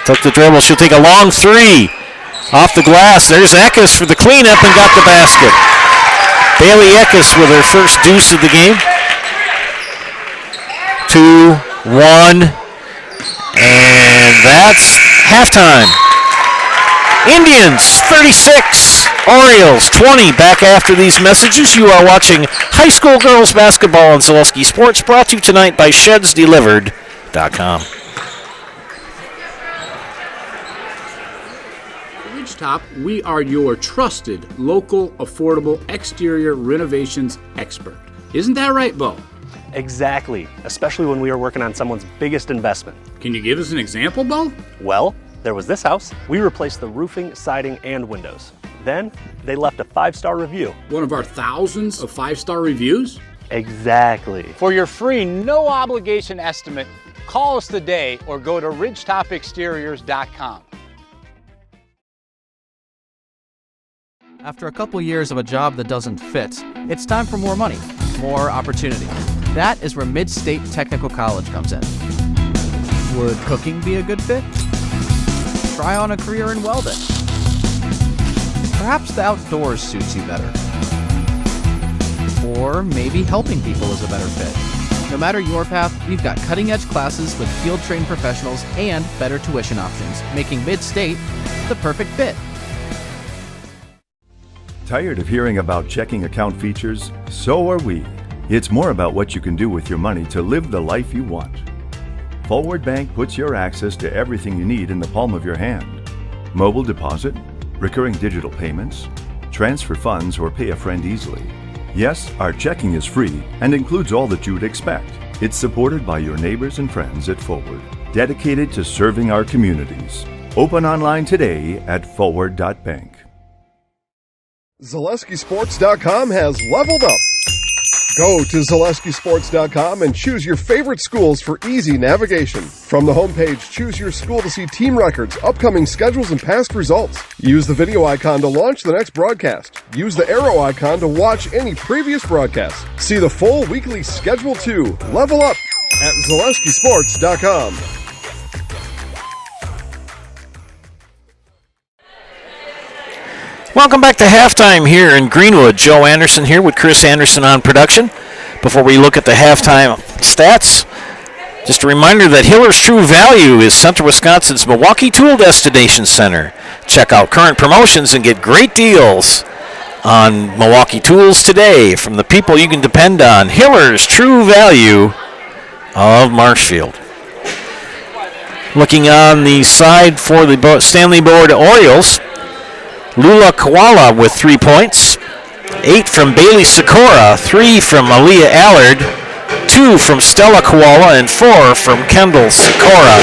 took the dribble. She'll take a long three off the glass. There's Eckes for the cleanup and got the basket. Bailey Eckes with her first deuce of the game. 2-1. And that's halftime. Indians 36, Orioles 20. Back after these messages. You are watching high school girls basketball on Zaleski Sports, brought to you tonight by ShedsDelivered.com. Ridgetop, we are your trusted, local, affordable exterior renovations expert. Isn't that right, Bo? Exactly, especially when we are working on someone's biggest investment. Can you give us an example, Bo? Well, there was this house. We replaced the roofing, siding, and windows. Then they left a 5-star review. One of our thousands of 5-star reviews? Exactly. For your free, no-obligation estimate, call us today or go to ridgetopexteriors.com. After a couple years of a job that doesn't fit, it's time for more money, more opportunity. That is where Mid-State Technical College comes in. Would cooking be a good fit? Try on a career in welding. Perhaps the outdoors suits you better. Or maybe helping people is a better fit. No matter your path, we've got cutting-edge classes with field-trained professionals and better tuition options, making Mid-State the perfect fit. Tired of hearing about checking account features? So are we. It's more about what you can do with your money to live the life you want. Forward Bank puts your access to everything you need in the palm of your hand. Mobile deposit, recurring digital payments, transfer funds, or pay a friend easily. Yes, our checking is free and includes all that you would expect. It's supported by your neighbors and friends at Forward, dedicated to serving our communities. Open online today at forward.bank. ZaleskiSports.com has leveled up. Go to ZaleskiSports.com and choose your favorite schools for easy navigation. From the homepage, choose your school to see team records, upcoming schedules, and past results. Use the video icon to launch the next broadcast. Use the arrow icon to watch any previous broadcasts. See the full weekly schedule too. Level up at ZaleskiSports.com. Welcome back to halftime here in Greenwood. Joe Anderson here with Chris Anderson on production. Before we look at the halftime stats, just a reminder that Hiller's True Value is Central Wisconsin's Milwaukee Tool Destination Center. Check out current promotions and get great deals on Milwaukee tools today from the people you can depend on. Hiller's True Value of Marshfield. Looking on the side for the Stanley-Boyd Orioles, Lula Koala with 3 points, 8 from Bailey Sikora, 3 from Aaliyah Allard, 2 from Stella Koala, and 4 from Kendall Sikora.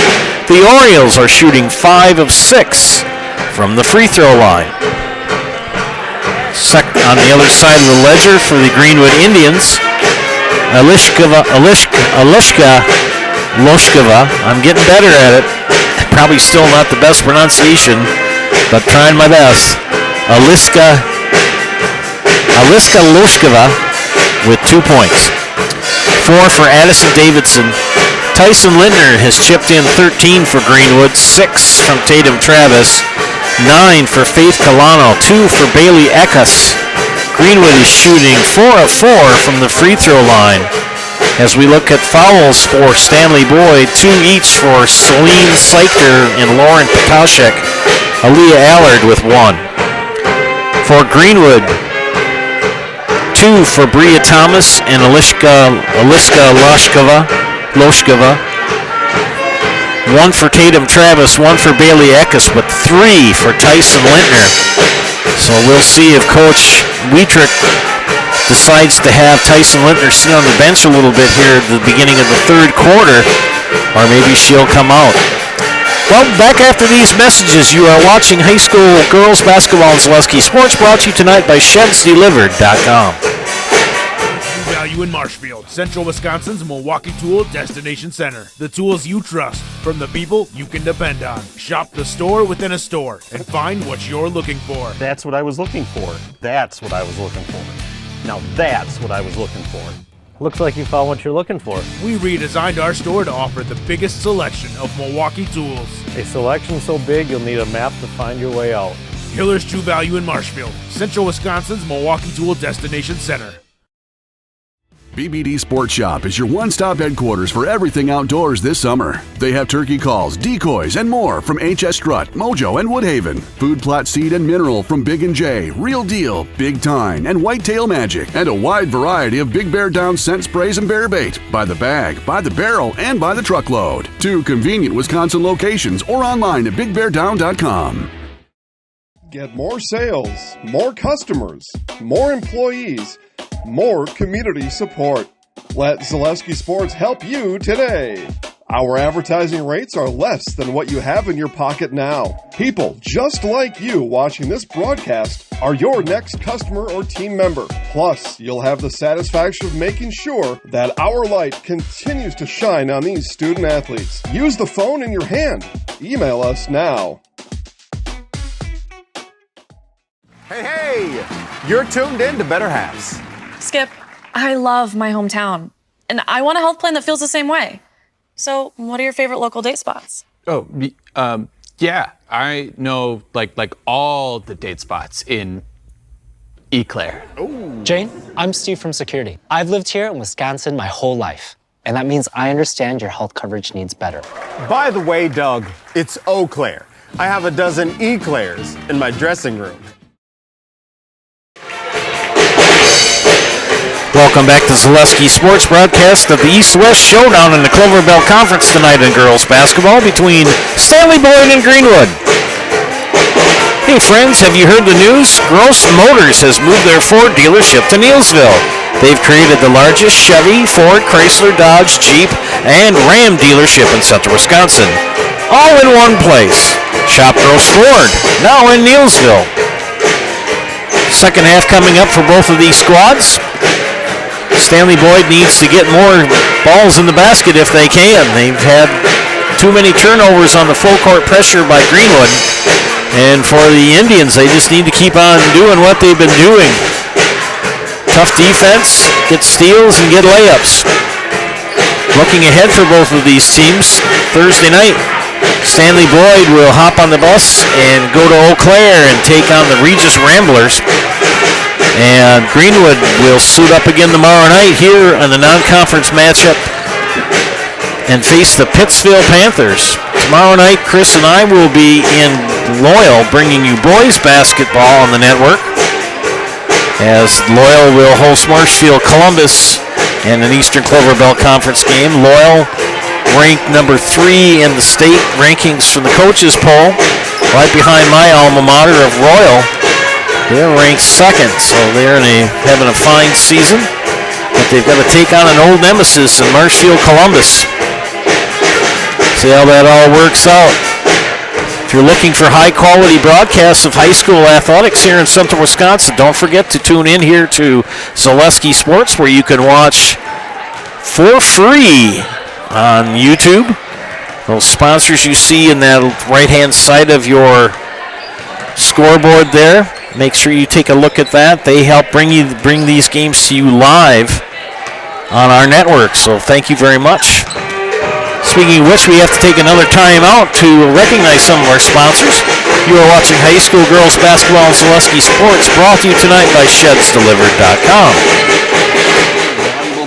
The Orioles are shooting 5 of 6 from the free throw line. On the other side of the ledger for the Greenwood Indians, Alishka Loshkova, I'm getting better at it, probably still not the best pronunciation, but trying my best. Aliska Loshkova with 2 points. 4 for Addison Davidson. Tyson Lindner has chipped in 13 for Greenwood, 6 from Tatum Travis, 9 for Faith Colano, 2 for Bailey Eckes. Greenwood is shooting 4 of 4 from the free throw line. As we look at fouls for Stanley-Boyd, 2 each for Celine Seichter and Lauren Potashek. Aaliyah Allard with 1. For Greenwood, 2 for Bria Thomas and Aliska Loshkova. 1 for Tatum Travis, 1 for Bailey Eckes, but 3 for Tyson Lintner. So we'll see if Coach Wietrich decides to have Tyson Lintner sit on the bench a little bit here at the beginning of the third quarter, or maybe she'll come out. Well, back after these messages, you are watching high school girls basketball on Zaleski Sports, brought to you tonight by ShedsDelivered.com. Value in Marshfield, Central Wisconsin's Milwaukee Tool Destination Center. The tools you trust from the people you can depend on. Shop the store within a store and find what you're looking for. That's what I was looking for. That's what I was looking for. Now that's what I was looking for. Looks like you found what you're looking for. We redesigned our store to offer the biggest selection of Milwaukee tools. A selection so big you'll need a map to find your way out. Hiller's True Value in Marshfield, Central Wisconsin's Milwaukee Tool Destination Center. BBD Sports Shop is your one-stop headquarters for everything outdoors this summer. They have turkey calls, decoys, and more from HS Strut, Mojo, and Woodhaven. Food plot seed and mineral from Big & J, Real Deal, Big Tine, and Whitetail Magic. And a wide variety of Big Bear Down scent sprays and bear bait. By the bag, by the barrel, and by the truckload. 2 convenient Wisconsin locations or online at BigBearDown.com. Get more sales, more customers, more employees, more community support. Let Zaleski Sports help you today. Our advertising rates are less than what you have in your pocket now. People just like you watching this broadcast are your next customer or team member. Plus, you'll have the satisfaction of making sure that our light continues to shine on these student athletes. Use the phone in your hand. Email us now. Hey, you're tuned in to Better Halves. Skip, I love my hometown, and I want a health plan that feels the same way. So, what are your favorite local date spots? Oh, yeah, I know like all the date spots in Eau Claire. Jane, I'm Steve from Security. I've lived here in Wisconsin my whole life, and that means I understand your health coverage needs better. By the way, Doug, it's Eau Claire. I have a dozen Eclairs in my dressing room. Welcome back to Zaleski Sports broadcast of the East-West Showdown in the Clover Belt Conference tonight in girls basketball between Stanley-Boyd and Greenwood. Hey friends, have you heard the news? Gross Motors has moved their Ford dealership to Neillsville. They've created the largest Chevy, Ford, Chrysler, Dodge, Jeep, and Ram dealership in central Wisconsin. All in one place. Shop Gross Ford, now in Neillsville. Second half coming up for both of these squads. Stanley-Boyd needs to get more balls in the basket if they can. They've had too many turnovers on the full court pressure by Greenwood. And for the Indians, they just need to keep on doing what they've been doing. Tough defense, get steals, and get layups. Looking ahead for both of these teams, Thursday night, Stanley-Boyd will hop on the bus and go to Eau Claire and take on the Regis Ramblers. And Greenwood will suit up again tomorrow night here on the non-conference matchup and face the Pittsville Panthers. Tomorrow night, Chris and I will be in Loyal bringing you boys basketball on the network as Loyal will host Marshfield Columbus in an Eastern Clover Belt Conference game. Loyal ranked number 3 in the state rankings from the coaches poll, right behind my alma mater of Royal. They're ranked 2nd, so they're having a fine season. But they've got to take on an old nemesis in Marshfield Columbus. See how that all works out. If you're looking for high-quality broadcasts of high school athletics here in central Wisconsin, don't forget to tune in here to Zaleski Sports, where you can watch for free on YouTube. Those sponsors you see in that right-hand side of your scoreboard there, make sure you take a look at that. They help bring these games to you live on our network, so thank you very much. Speaking of which, we have to take another time out to recognize some of our sponsors. You are watching high school girls basketball on Zaleski Sports, brought to you tonight by ShedsDelivered.com.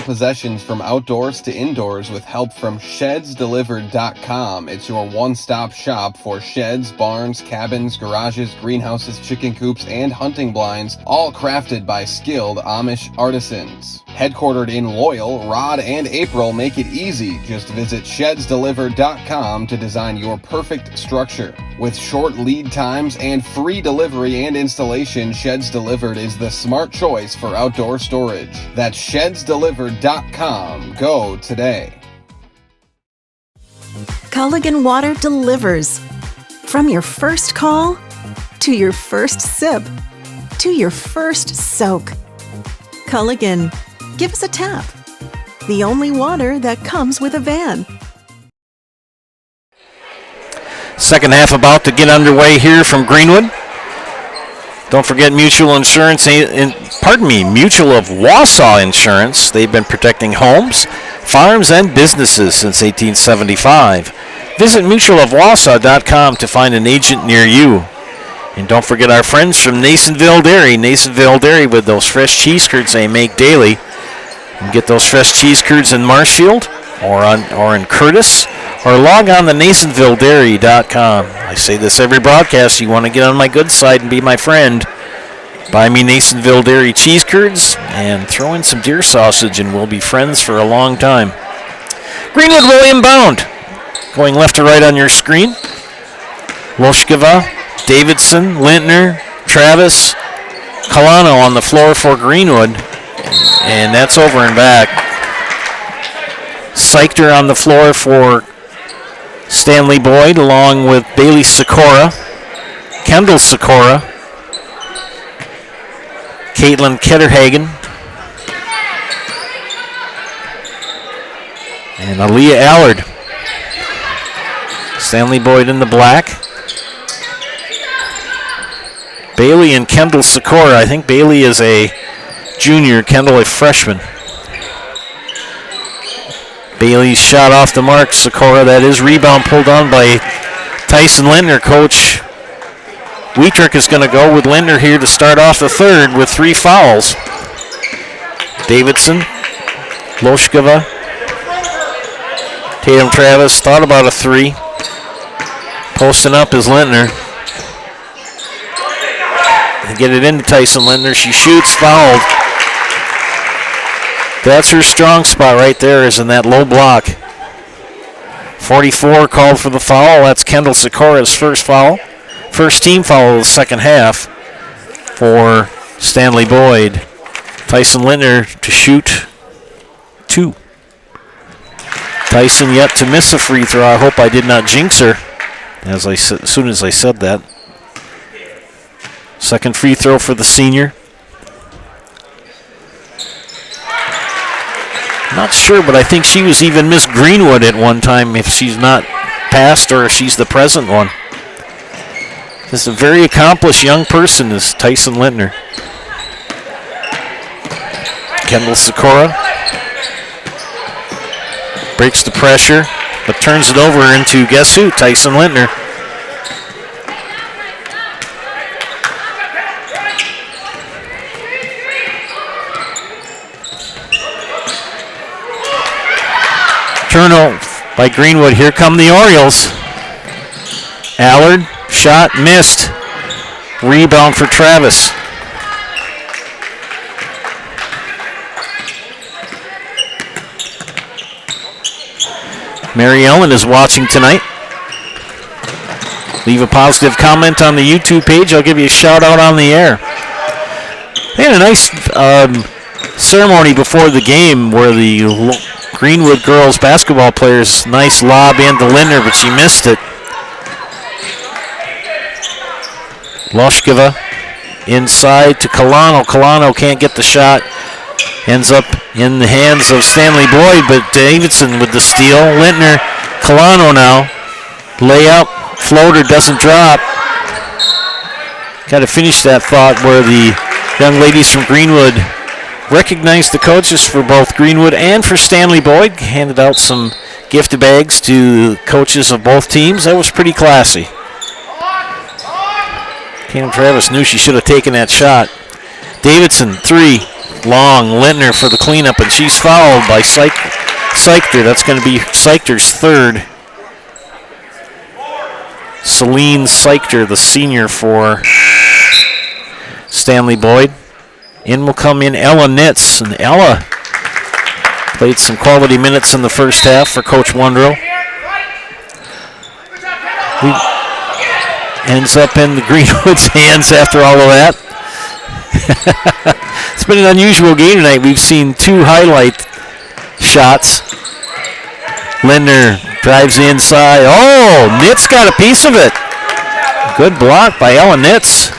Possessions from outdoors to indoors with help from ShedsDelivered.com. It's your one-stop shop for sheds, barns, cabins, garages, greenhouses, chicken coops, and hunting blinds, all crafted by skilled Amish artisans. Headquartered in Loyal, Rod and April make it easy. Just visit ShedsDelivered.com to design your perfect structure. With short lead times and free delivery and installation, Sheds Delivered is the smart choice for outdoor storage. That's ShedsDelivered.com. Go today. Culligan Water delivers. From your first call, to your first sip, to your first soak. Culligan, give us a tap. The only water that comes with a van. Second half about to get underway here from Greenwood. Don't forget mutual insurance Mutual of Wausau Insurance. They've been protecting homes, farms, and businesses since 1875. Visit mutualofwausau.com to find an agent near you. And don't forget our friends from Nasonville Dairy. Nasonville Dairy with those fresh cheese curds they make daily. You can get those fresh cheese curds in Marshfield or in Curtis, or log on to NasonvilleDairy.com. I say this every broadcast. You want to get on my good side and be my friend. Buy me Nasonville Dairy cheese curds and throw in some deer sausage, and we'll be friends for a long time. Greenwood will inbound. Going left to right on your screen. Loshkova, Davidson, Lintner, Travis, Kalano on the floor for Greenwood. And that's over and back. Seichter on the floor for Stanley-Boyd, along with Bailey Sikora, Kendall Sikora, Caitlin Ketterhagen, and Aaliyah Allard. Stanley-Boyd in the black. Bailey and Kendall Sikora. I think Bailey is a junior, Kendall a freshman. Bailey's shot off the mark. Sikora, that is rebound pulled on by Tyson Lintner. Coach Wietrich is going to go with Lintner here to start off the third with 3 fouls. Davidson, Loshkova, Tatum Travis thought about a 3. Posting up is Lintner. They get it into Tyson Lintner. She shoots, fouled. That's her strong spot right there, is in that low block. 44 called for the foul. That's Kendall Sikora's first foul. First team foul of the second half for Stanley-Boyd. Tyson Lintner to shoot 2. Tyson yet to miss a free throw. I hope I did not jinx her as soon as I said that. Second free throw for the senior. Not sure, but I think she was even Miss Greenwood at one time, if she's not past or if she's the present one. This is a very accomplished young person, is Tyson Lintner. Kendall Sikora breaks the pressure, but turns it over into, guess who? Tyson Lintner. Turnover by Greenwood. Here come the Orioles. Allard, shot, missed. Rebound for Travis. Mary Ellen is watching tonight. Leave a positive comment on the YouTube page. I'll give you a shout out on the air. They had a nice ceremony before the game where the Greenwood girls basketball players, nice lob into Lintner, but she missed it. Loshkova inside to Kalano. Kalano can't get the shot. Ends up in the hands of Stanley-Boyd, but Davidson with the steal. Lintner, Kalano now. Layup, floater doesn't drop. Got to finish that thought where the young ladies from Greenwood recognized the coaches for both Greenwood and for Stanley-Boyd. Handed out some gift bags to coaches of both teams. That was pretty classy. Cam Travis knew she should have taken that shot. Davidson, 3. Long. Lintner for the cleanup, and she's fouled by Seichter. That's going to be Seichter's third. Celine Seichter, the senior for Stanley-Boyd. In will come in Ella Nitz, and Ella played some quality minutes in the first half for Coach Wondrow. Ends up in the Greenwood's hands after all of that. It's been an unusual game tonight. We've seen 2 highlight shots. Lintner drives inside. Oh, Nitz got a piece of it. Good block by Ella Nitz.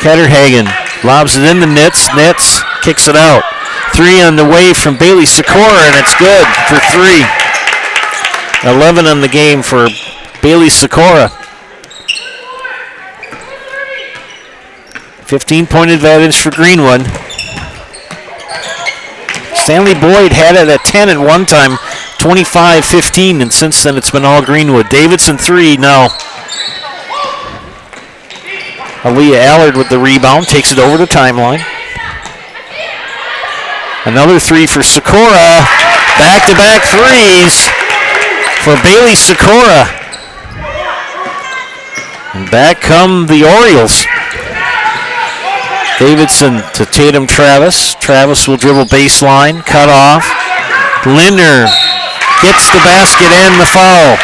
Ketterhagen lobs it into Nitz. Nitz kicks it out. 3 on the way from Bailey Sikora, and it's good for 3. 11 on the game for Bailey Sikora. 15-point advantage for Greenwood. Stanley-Boyd had it at 10 at one time, 25-15, and since then it's been all Greenwood. Davidson 3 now. Aaliyah Allard with the rebound, takes it over the timeline. Another 3 for Sikora. Back-to-back threes for Bailey Sikora. And back come the Orioles. Davidson to Tatum Travis. Travis will dribble baseline, cut off. Lindner gets the basket and the foul.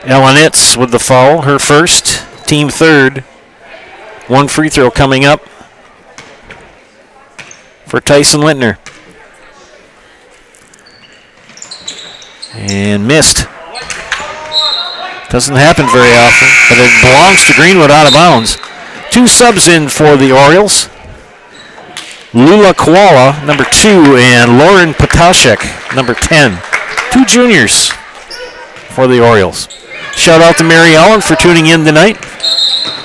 Ellen Itz with the foul, her first, team third. One free throw coming up for Tyson Lindner. And missed. Doesn't happen very often, but it belongs to Greenwood out of bounds. 2 subs in for the Orioles. Lula Koala, number 2, and Lauren Potashek, number 10. 2 juniors for the Orioles. Shout out to Mary Ellen for tuning in tonight.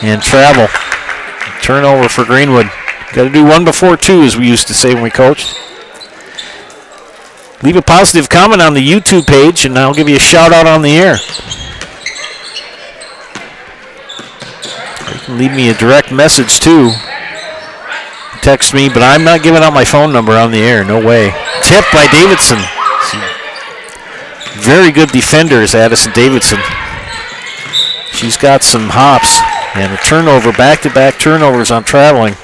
And travel. Turnover for Greenwood. Got to do 1 before 2, as we used to say when we coached. Leave a positive comment on the YouTube page, and I'll give you a shout out on the air. You can leave me a direct message too. Text me, but I'm not giving out my phone number on the air. No way. Tip by Davidson. Very good defender is Addison Davidson. She's got some hops and a turnover, back-to-back turnovers on traveling.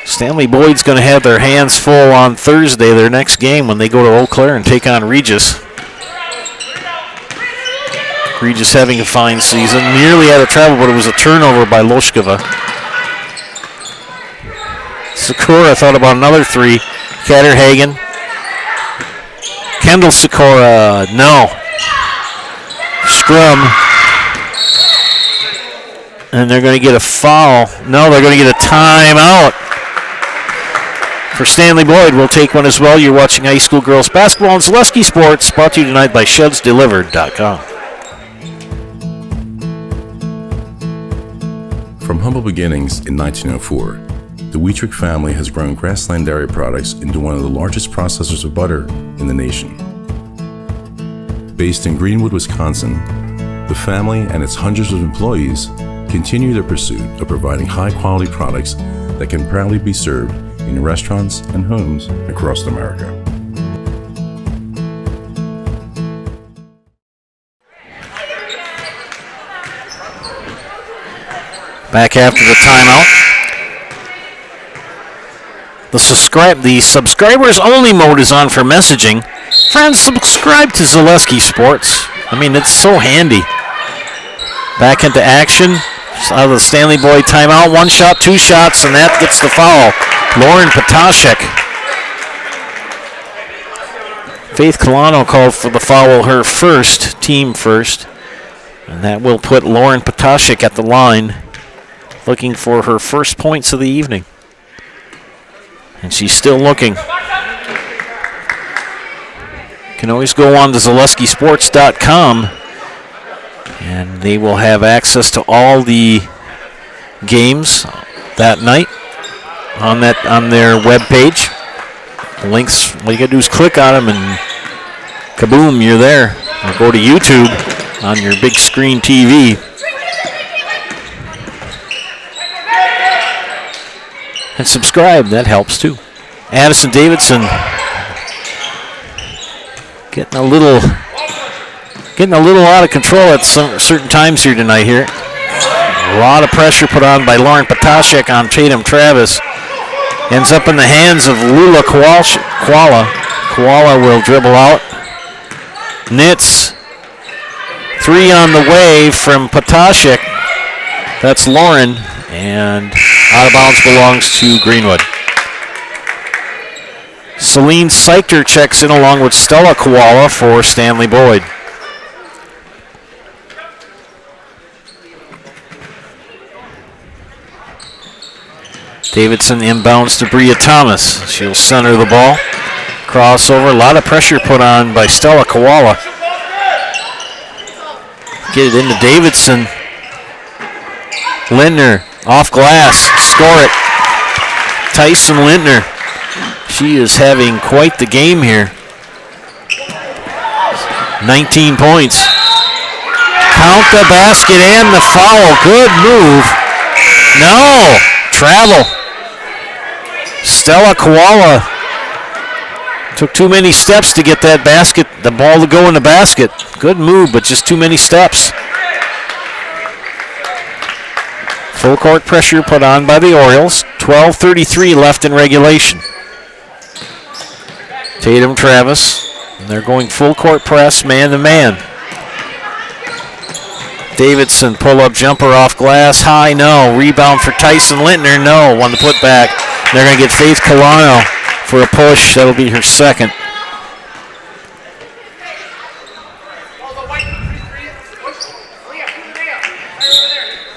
Stanley-Boyd's going to have their hands full on Thursday, their next game, when they go to Eau Claire and take on Regis. Regis having a fine season. Nearly had a travel, but it was a turnover by Loshkova. Sikora thought about another 3. Katterhagen. Kendall Sikora, no. Scrum. And they're going to get a foul. No, they're going to get a timeout. For Stanley-Boyd, we'll take one as well. You're watching high school girls basketball on Zaleski Sports, brought to you tonight by ShedsDelivered.com. From humble beginnings in 1904, the Wheatrick family has grown Grassland Dairy Products into one of the largest processors of butter in the nation. Based in Greenwood, Wisconsin, the family and its hundreds of employees continue their pursuit of providing high-quality products that can proudly be served in restaurants and homes across America. Back after the timeout. The subscribers only mode is on for messaging. Friends, subscribe to Zaleski Sports. I mean, it's so handy. Back into action. Out of the Stanley-Boyd timeout. 1 shot, 2 shots, and that gets the foul. Lauren Potashek. Faith Colano called for the foul, her first, team first. And that will put Lauren Potashek at the line, looking for her first points of the evening. And she's still looking. You can always go on to ZaleskiSports.com, and they will have access to all the games that night on their webpage. The links, all you gotta do is click on them and kaboom, you're there. Or go to YouTube on your big screen TV. And subscribe, that helps too. Addison Davidson getting a little out of control at certain times here tonight here. A lot of pressure put on by Lauren Potashek on Tatum Travis. Ends up in the hands of Lula Koala. Koala will dribble out. Nitz. 3 on the way from Potashek. That's Lauren. And out of bounds belongs to Greenwood. Celine Seichter checks in along with Stella Koala for Stanley-Boyd. Davidson inbounds to Bria Thomas. She'll center the ball. Crossover, a lot of pressure put on by Stella Koala. Get it into Davidson. Lindner off glass, score it. Tyson Lindner. She is having quite the game here. 19 points. Count the basket and the foul. Good move. No, travel. Stella Koala took too many steps to get that basket, the ball to go in the basket. Good move, but just too many steps. Full court pressure put on by the Orioles. 12:33 left in regulation. Tatum Travis, and they're going full court press, man to man. Davidson pull-up jumper off glass, high, no. Rebound for Tyson Lintner, no. One to put back. They're going to get Faith Colano for a push. That'll be her second.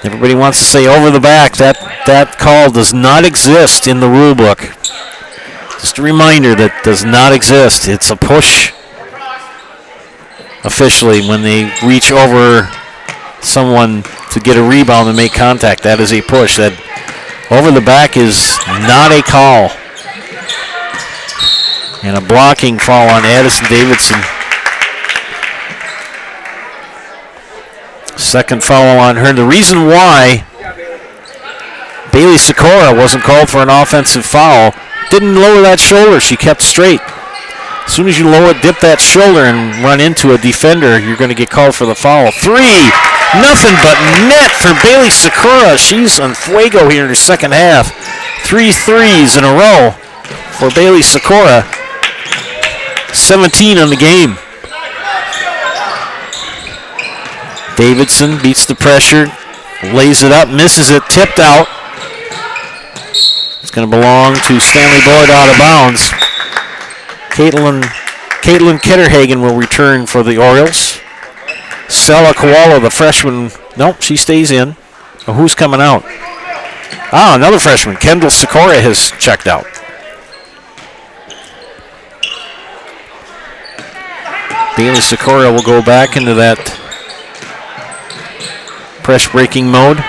Everybody wants to say over the back. That call does not exist in the rule book. Just a reminder that does not exist. It's a push officially when they reach over someone to get a rebound and make contact. That is a push. That over the back is not a call. And a blocking foul on Addison Davidson. Second foul on her. The reason why Bailey Sikora wasn't called for an offensive foul, didn't lower that shoulder. She kept straight. As soon as you dip that shoulder and run into a defender, you're going to get called for the foul. Three. Nothing but net for Bailey Sikora. She's on fuego here in her second half. 3 threes in a row for Bailey Sikora. 17 on the game. Davidson beats the pressure, lays it up, misses it, tipped out. It's going to belong to Stanley-Boyd out of bounds. Caitlin Ketterhagen will return for the Orioles. Stella Koala, the freshman, nope, she stays in. Oh, who's coming out? Another freshman. Kendall Sikora has checked out. Bailey Sikora will go back into that press breaking mode.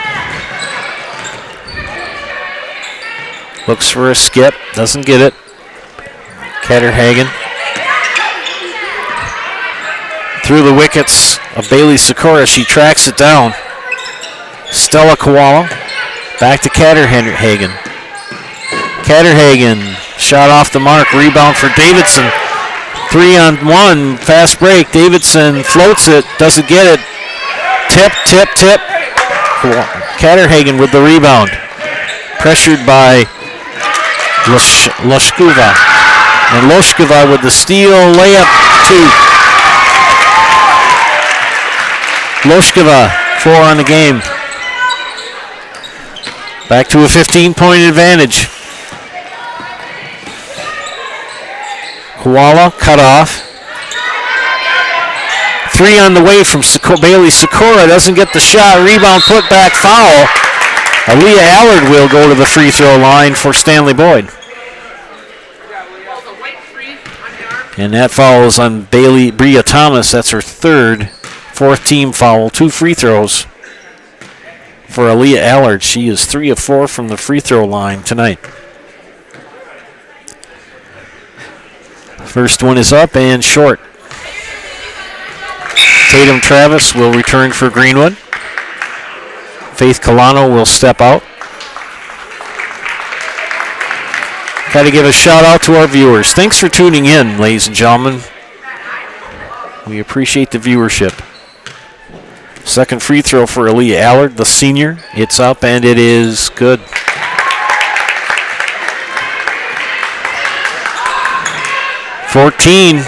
Looks for a skip, doesn't get it. Ketterhagen. Through the wickets of Bailey Sikora, she tracks it down. Stella Koala, back to Ketterhagen. Ketterhagen, shot off the mark, rebound for Davidson. 3-on-1, fast break. Davidson floats it, doesn't get it. Tip. Ketterhagen with the rebound. Pressured by Loshkova. And Loshkova with the steal, layup, 2. Loshkova, 4 on the game. Back to a 15-point advantage. Koala cut off. 3 on the way from Bailey Sikora. Doesn't get the shot. Rebound, put back, foul. Aaliyah Allard will go to the free throw line for Stanley-Boyd. And that foul is on Bria Thomas. That's her fourth team foul. 2 free throws for Aaliyah Allard. She is 3 of 4 from the free throw line tonight. First one is up and short. Tatum Travis will return for Greenwood. Faith Colano will step out. Got to give a shout out to our viewers. Thanks for tuning in, ladies and gentlemen. We appreciate the viewership. Second free throw for Aaliyah Allard, the senior. It's up and it is good. .14.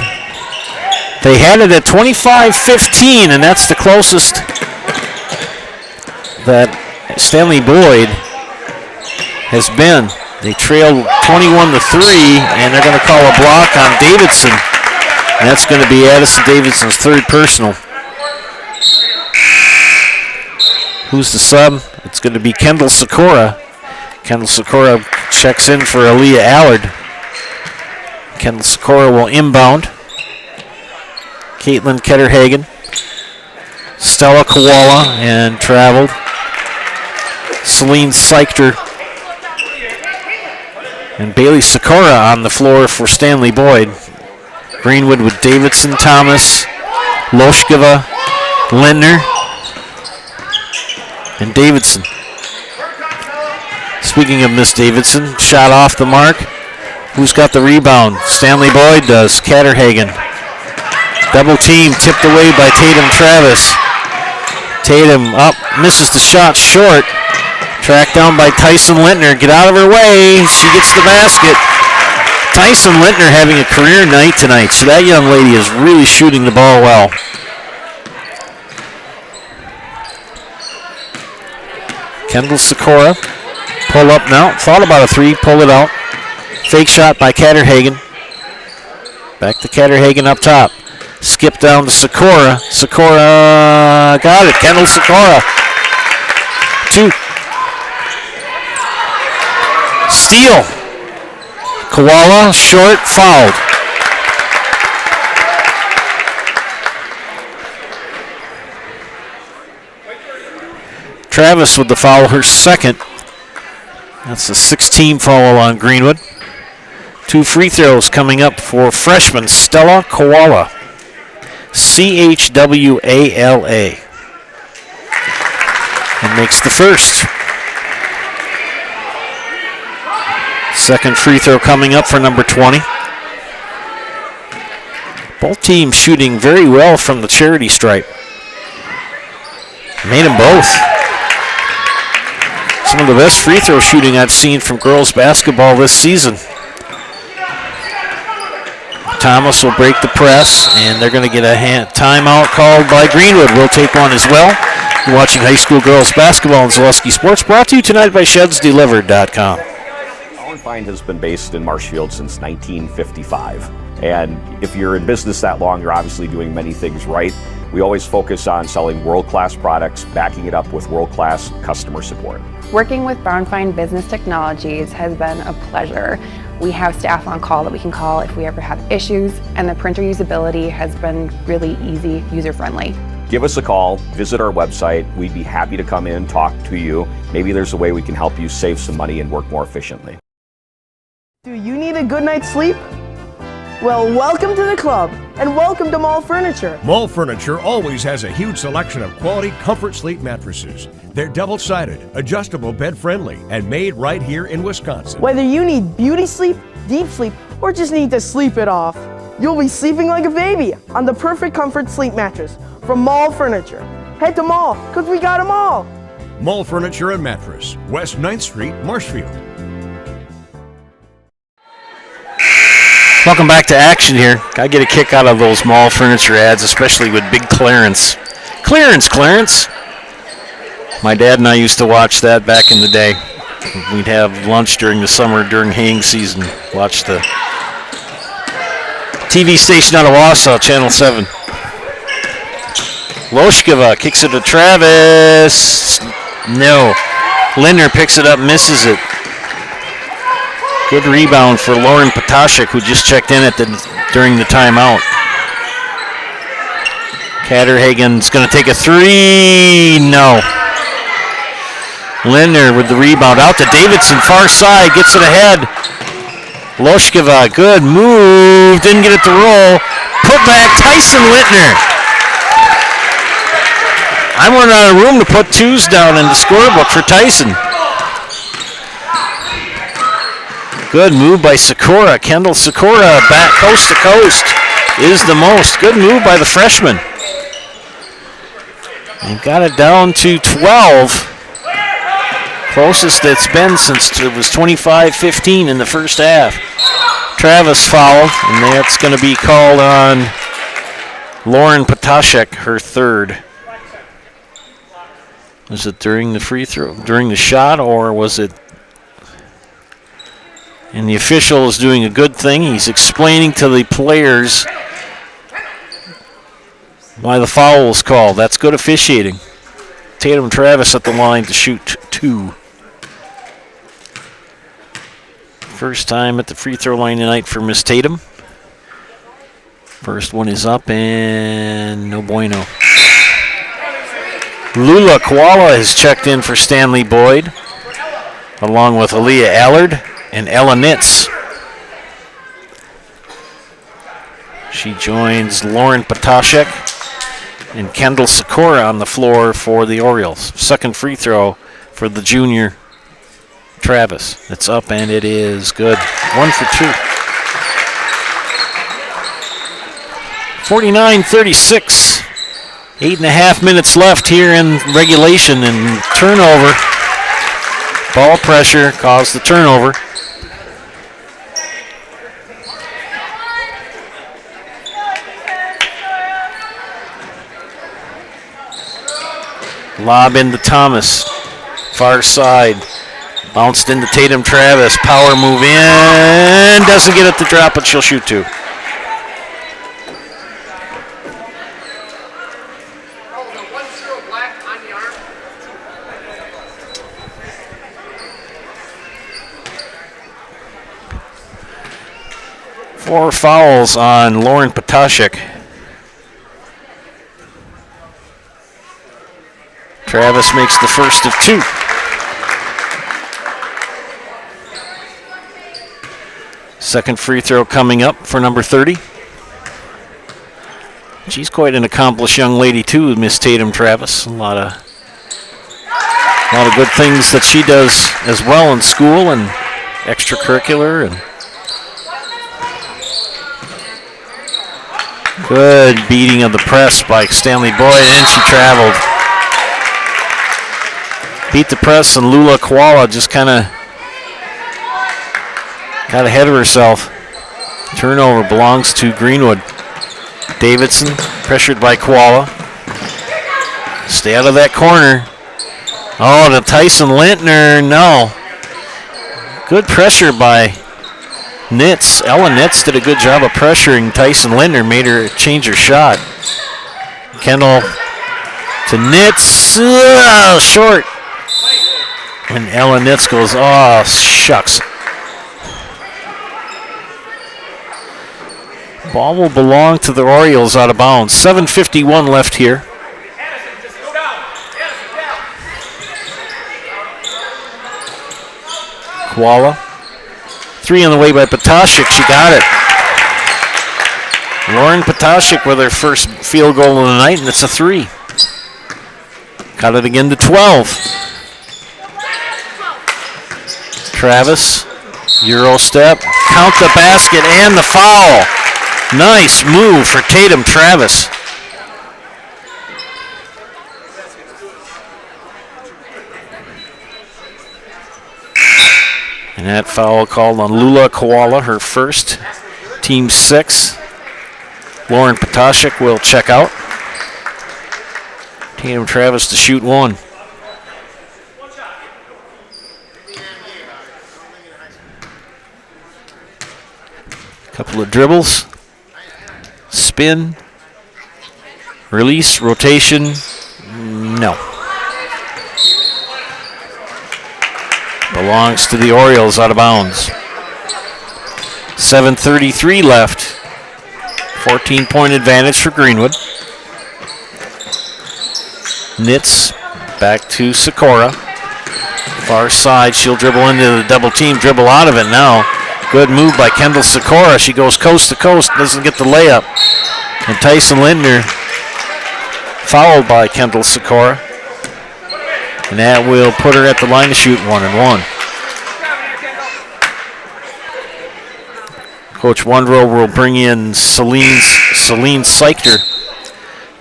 They had it at 25-15, and that's the closest that Stanley-Boyd has been. They trailed 21-3, and they're going to call a block on Davidson. And that's going to be Addison Davidson's third personal. Who's the sub? It's going to be Kendall Sikora. Kendall Sikora checks in for Aaliyah Allard. Kendall Sikora will inbound. Caitlin Ketterhagen. Stella Koala and traveled. Celine Seichter. And Bailey Sikora on the floor for Stanley-Boyd. Greenwood with Davidson, Thomas, Loshkova, Lindner, and Davidson. Speaking of Miss Davidson, shot off the mark. Who's got the rebound? Stanley-Boyd does. Catterhagen. Double team tipped away by Tatum Travis. Tatum up, misses the shot short. Tracked down by Tyson Lintner. Get out of her way. She gets the basket. Tyson Lintner having a career night tonight, so that young lady is really shooting the ball well. Kendall Sikora, pull up now. Thought about a three, pull it out. Fake shot by Catterhagen. Back to Catterhagen up top. Skip down to Sikora. Sikora got it. Kendall Sikora. 2. Steal. Koala, short, fouled. Travis with the foul, her second. That's a 6-team foul on Greenwood. 2 free throws coming up for freshman Stella Koala. Chwala. And makes the first. Second free throw coming up for number 20. Both teams shooting very well from the charity stripe. Made them both. Some of the best free throw shooting I've seen from girls basketball this season. Thomas will break the press, and they're going to get a timeout called by Greenwood. We'll take one as well. You're watching high school girls basketball on Zaleski Sports, brought to you tonight by ShedsDelivered.com. Find has been based in Marshfield since 1955. And if you're in business that long, you're obviously doing many things right. We always focus on selling world-class products, backing it up with world-class customer support. Working with Brownfine Business Technologies has been a pleasure. We have staff on call that we can call if we ever have issues, and the printer usability has been really easy, user-friendly. Give us a call, visit our website. We'd be happy to come in, talk to you. Maybe there's a way we can help you save some money and work more efficiently. Do you need a good night's sleep? Well, welcome to the club, and welcome to Mall Furniture. Mall Furniture always has a huge selection of quality Comfort Sleep mattresses. They're double-sided, adjustable, bed-friendly, and made right here in Wisconsin. Whether you need beauty sleep, deep sleep, or just need to sleep it off, you'll be sleeping like a baby on the perfect Comfort Sleep mattress from Mall Furniture. Head to Mall, because we got them all. Mall Furniture and Mattress, West 9th Street, Marshfield. Welcome back to action here. I get a kick out of those Mall Furniture ads, especially with big clearance. Clearance! My dad and I used to watch that back in the day. We'd have lunch during the summer, during haying season. Watch the TV station out of Wausau, Channel 7. Loshkova kicks it to Travis. No. Lindner picks it up, misses it. Good rebound for Lauren Potashik, who just checked in during the timeout. Catterhagen's going to take a three. No. Lindner with the rebound. Out to Davidson, far side, gets it ahead. Loshkova, good move. Didn't get it to roll. Put back, Tyson Lintner. I'm running out of room to put twos down in the scorebook for Tyson. Good move by Sikora. Kendall Sikora back coast to coast is the most. Good move by the freshman. They've got it down to 12. Closest it's been since it was 25-15 in the first half. Travis fouled, and that's going to be called on Lauren Potashik, her third. Was it during the free throw, during the shot, or was it? And the official is doing a good thing. He's explaining to the players why the foul was called. That's good officiating. Tatum Travis at the line to shoot two. First time at the free throw line tonight for Miss Tatum. First one is up and no bueno. Lula Koala has checked in for Stanley-Boyd, along with Aaliyah Allard and Ella Nitz. She joins Lauren Potashek and Kendall Sikora on the floor for the Orioles. Second free throw for the junior Travis. It's up and it is good. 1 for 2. 49-36. 8.5 minutes left here in regulation, and turnover. Ball pressure caused the turnover. Lob into Thomas. Far side. Bounced into Tatum Travis. Power move in. Doesn't get it to drop, but she'll shoot two. Four fouls on Lauren Potashek. Travis makes the first of two. Second free throw coming up for number 30. She's quite an accomplished young lady too, Miss Tatum Travis. A lot of good things that she does as well in school and extracurricular. And good beating of the press by Stanley-Boyd, and she traveled. Beat the press, and Lula Koala just kind of got ahead of herself. Turnover belongs to Greenwood. Davidson pressured by Koala. Stay out of that corner. Oh, to Tyson Lintner, no. Good pressure by Nitz. Ella Nitz did a good job of pressuring Tyson Lintner, made her change her shot. Kendall to Nitz, short. And Ella Nitz goes, oh, shucks. Ball will belong to the Orioles out of bounds. 7:51 left here. Koala. Three on the way by Potashek. She got it. Lauren Potashek with her first field goal of the night, and it's a three. Got it again to 12. Travis, Euro step, count the basket and the foul. Nice move for Tatum Travis. And that foul called on Lula Koala, her first, team 6. Lauren Potashek will check out. Tatum Travis to shoot one. Couple of dribbles. Spin. Release, rotation. No. Belongs to the Orioles out of bounds. 7:33 left. 14-point advantage for Greenwood. Nitz back to Sikora. Far side, she'll dribble into the double team, dribble out of it now. Good move by Kendall Sikora. She goes coast to coast, doesn't get the layup. And Tyson Lindner fouled by Kendall Sikora. And that will put her at the line to shoot 1-1. Coach Wondrow will bring in Celine Seichter.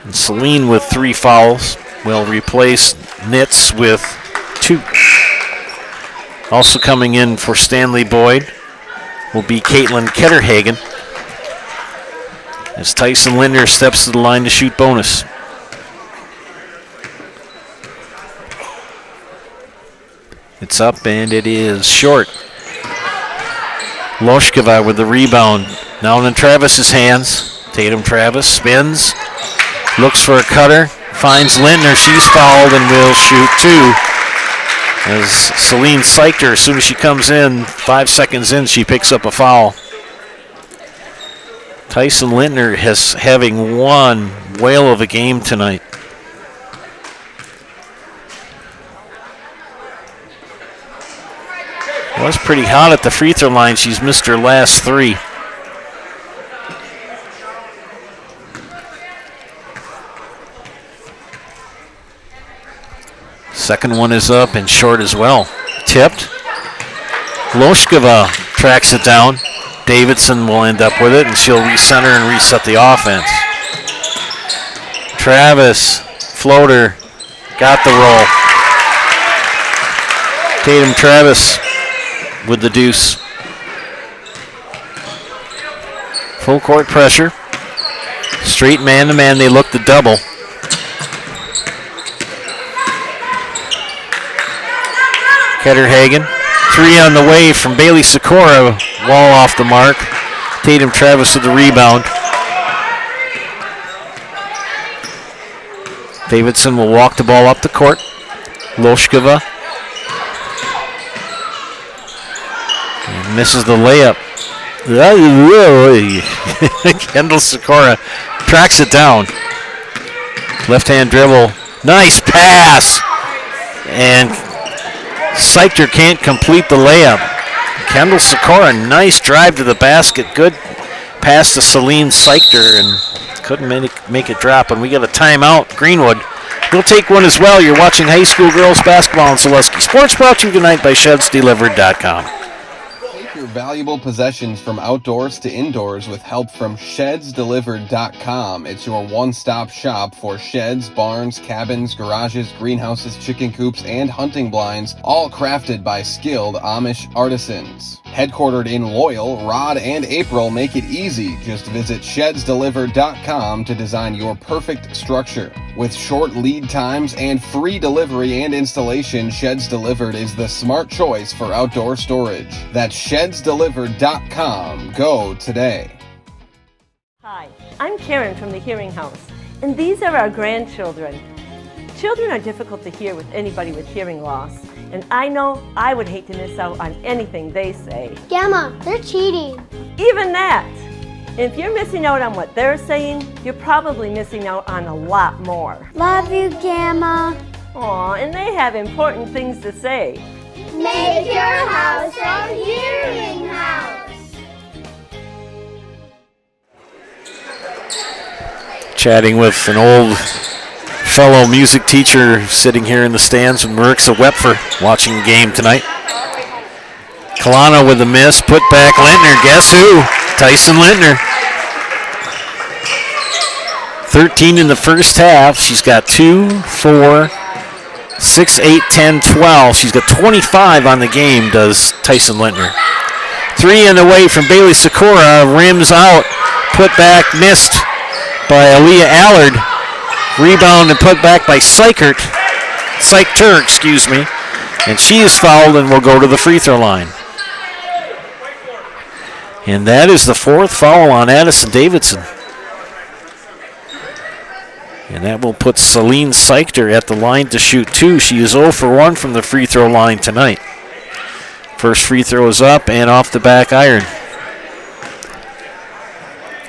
And Celine with 3 fouls will replace Nitz with 2. Also coming in for Stanley-Boyd will be Caitlin Ketterhagen as Tyson Lindner steps to the line to shoot bonus. It's up and it is short. Loshkova with the rebound. Now in Travis's hands. Tatum Travis spins. Looks for a cutter. Finds Lindner. She's fouled and will shoot 2. As Celine Seichter, as soon as she comes in, 5 seconds in, she picks up a foul. Tyson Lintner is having one whale of a game tonight. Was pretty hot at the free throw line. She's missed her last 3. Second one is up and short as well. Tipped. Loshkova tracks it down. Davidson will end up with it, and she'll recenter and reset the offense. Travis, floater, got the roll. Tatum Travis with the deuce. Full court pressure. Straight man-to-man, they look the double. Ketterhagen, 3 on the way from Bailey Sikora, wall off the mark. Tatum Travis with the rebound. Davidson will walk the ball up the court. Loshkova. And misses the layup. Kendall Sikora tracks it down. Left-hand dribble. Nice pass. And Seichter can't complete the layup. Kendall Sikora, nice drive to the basket. Good pass to Celine Seichter and couldn't make it drop. And we got a timeout. Greenwood will take one as well. You're watching high school girls basketball on Zaleski Sports, brought to you tonight by ShedsDelivered.com. Take your valuable possessions from outdoors to indoors with help from ShedsDelivered.com. It's your one-stop shop for sheds, barns, cabins, garages, greenhouses, chicken coops, and hunting blinds, all crafted by skilled Amish artisans. Headquartered in Loyal, Rod and April make it easy. Just visit ShedsDelivered.com to design your perfect structure. With short lead times and free delivery and installation, Sheds Delivered is the smart choice for outdoor storage. That's ShedsDelivered.com. Go today. Hi, I'm Karen from the Hearing House, and these are our grandchildren. Children are difficult to hear with anybody with hearing loss, and I know I would hate to miss out on anything they say. Gamma, they're cheating. Even that. If you're missing out on what they're saying, you're probably missing out on a lot more. Love you, Gamma. Aw, and they have important things to say. Make your house a hearing house. Chatting with an old fellow music teacher sitting here in the stands with Marixa Wepfer watching the game tonight. Kalana with a miss, put back Lintner. Guess who? Tyson Lintner. 13 in the first half. She's got 2, 4, 6, 8, 10, 12. She's got 25 on the game, does Tyson Lintner. 3 on the way from Bailey Sikora. Rims out. Put back, missed by Aaliyah Allard. Rebound and put back by Seichter, and she is fouled and will go to the free throw line. And that is the 4th foul on Addison Davidson. And that will put Celine Seichter at the line to shoot 2. She is 0 for 1 from the free throw line tonight. First free throw is up and off the back iron.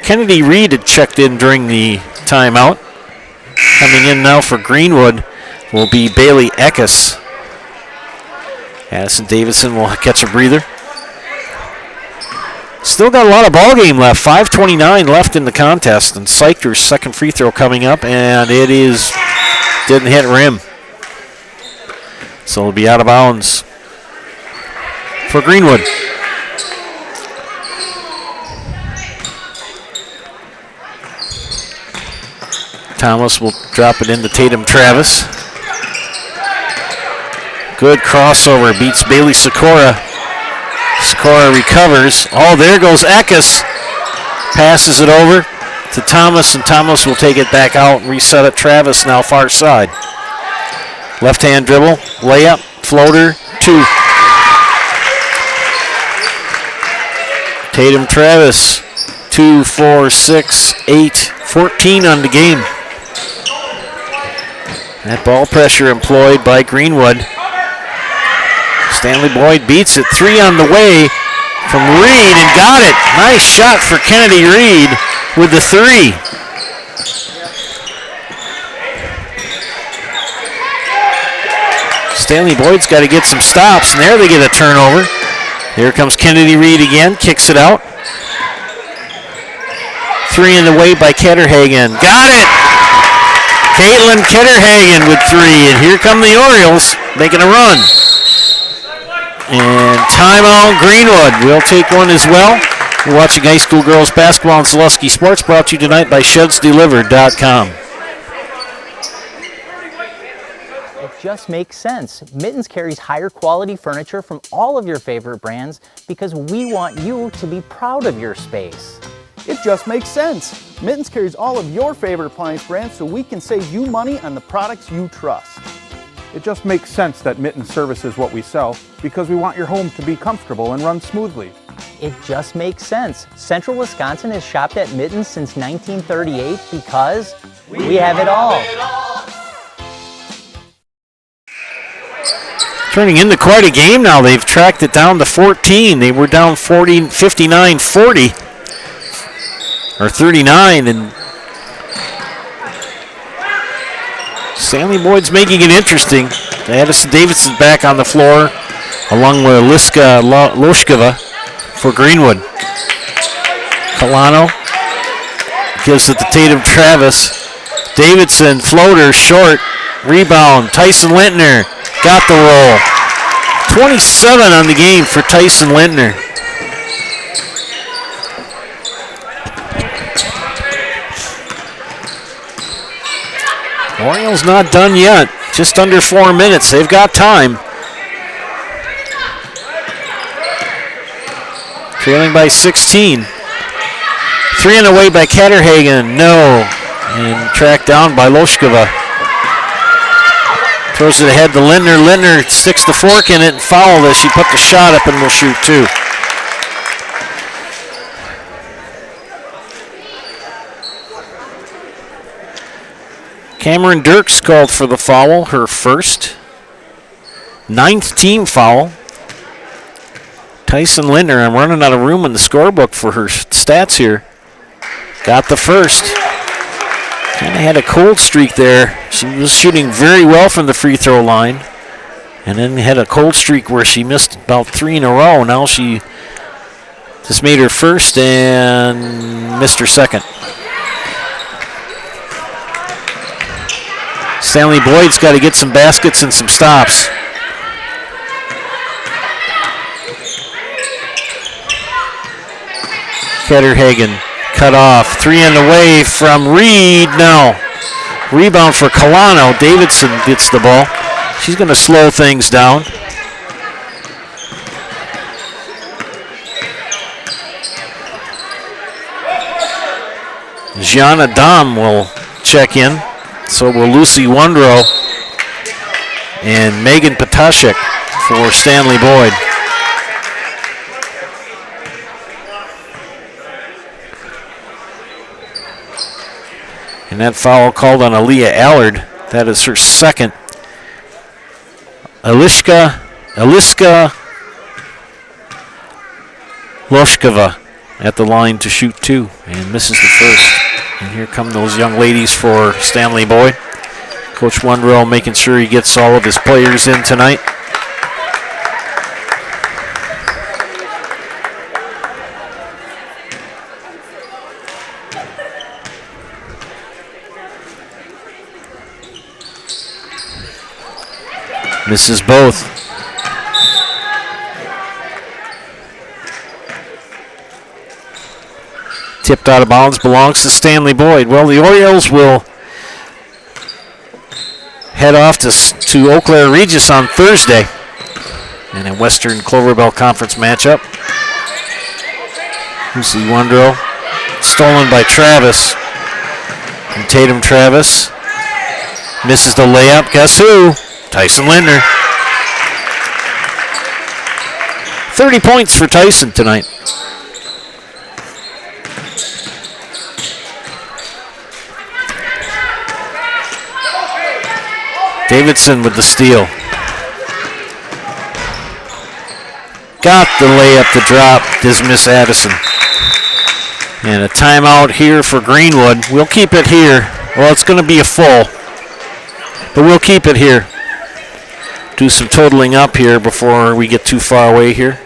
Kennedy Reed had checked in during the timeout. Coming in now for Greenwood will be Bailey Eckes. Addison Davidson will catch a breather. Still got a lot of ball game left. 5:29 left in the contest, and Seichter's second free throw coming up, and it didn't hit rim. So it'll be out of bounds for Greenwood. Thomas will drop it into Tatum Travis. Good crossover, beats Bailey Sikora. Sikora recovers. Oh, there goes Eckes. Passes it over to Thomas, and Thomas will take it back out and reset it. Travis now far side. Left-hand dribble, layup, floater, 2. Tatum Travis, 2, 4, 6, 8, 14 on the game. That ball pressure employed by Greenwood. Stanley-Boyd beats it. 3 on the way from Reed and got it. Nice shot for Kennedy Reed with the 3. Stanley-Boyd's got to get some stops, and there they get a turnover. Here comes Kennedy Reed again, kicks it out. 3 in the way by Ketterhagen. Got it! Caitlin Ketterhagen with 3, and here come the Orioles making a run. And timeout, Greenwood. We'll take one as well. You're watching high school girls basketball on Zaleski Sports, brought to you tonight by ShedsDelivered.com. It just makes sense. Mittens carries higher quality furniture from all of your favorite brands because we want you to be proud of your space. It just makes sense. Mittens carries all of your favorite appliance brands so we can save you money on the products you trust. It just makes sense that Mittens services what we sell because we want your home to be comfortable and run smoothly. It just makes sense. Central Wisconsin has shopped at Mittens since 1938 because we have it all. Turning into quite a game now. They've tracked it down to 14. They were down 59-40. Or 39, and Stanley-Boyd's making it interesting. Addison Davidson back on the floor, along with Liska Loshkova for Greenwood. Kalano gives it to Tatum Travis. Davidson, floater, short, rebound. Tyson Lintner got the roll. 27 on the game for Tyson Lintner. Orioles not done yet. Just under 4 minutes. They've got time. Trailing by 16. 3 on the way by Ketterhagen. No. And tracked down by Loshkova. Throws it ahead to Lintner. Lintner sticks the fork in it and fouled as she put the shot up and will shoot 2. Cameron Dirks called for the foul, her first. 9th team foul. Tyson Lintner, I'm running out of room in the scorebook for her stats here. Got the first. Kind of had a cold streak there. She was shooting very well from the free throw line. And then had a cold streak where she missed about 3 in a row. Now she just made her first and missed her second. Stanley-Boyd's got to get some baskets and some stops. Ketterhagen cut off. 3 on the way from Reed. No. Rebound for Kalano. Davidson gets the ball. She's going to slow things down. Gianna Dom will check in. So will Lucy Wondrow and Megan Potashik for Stanley-Boyd. And that foul called on Aaliyah Allard. That is her second. Aliska Loshkova at the line to shoot 2 and misses the first. And here come those young ladies for Stanley-Boyd. Coach Wondrow making sure he gets all of his players in tonight. Misses both. Tipped out of bounds, belongs to Stanley-Boyd. Well, the Orioles will head off to Eau Claire Regis on Thursday in a Western Clover Belt Conference matchup. Lucy Wondrow, stolen by Travis. And Tatum Travis misses the layup. Guess who? Tyson Lintner. 30 points for Tyson tonight. Davidson with the steal. Got the layup to drop, is Miss Addison. And a timeout here for Greenwood. We'll keep it here. Well, it's going to be a full, but we'll keep it here. Do some totaling up here before we get too far away here.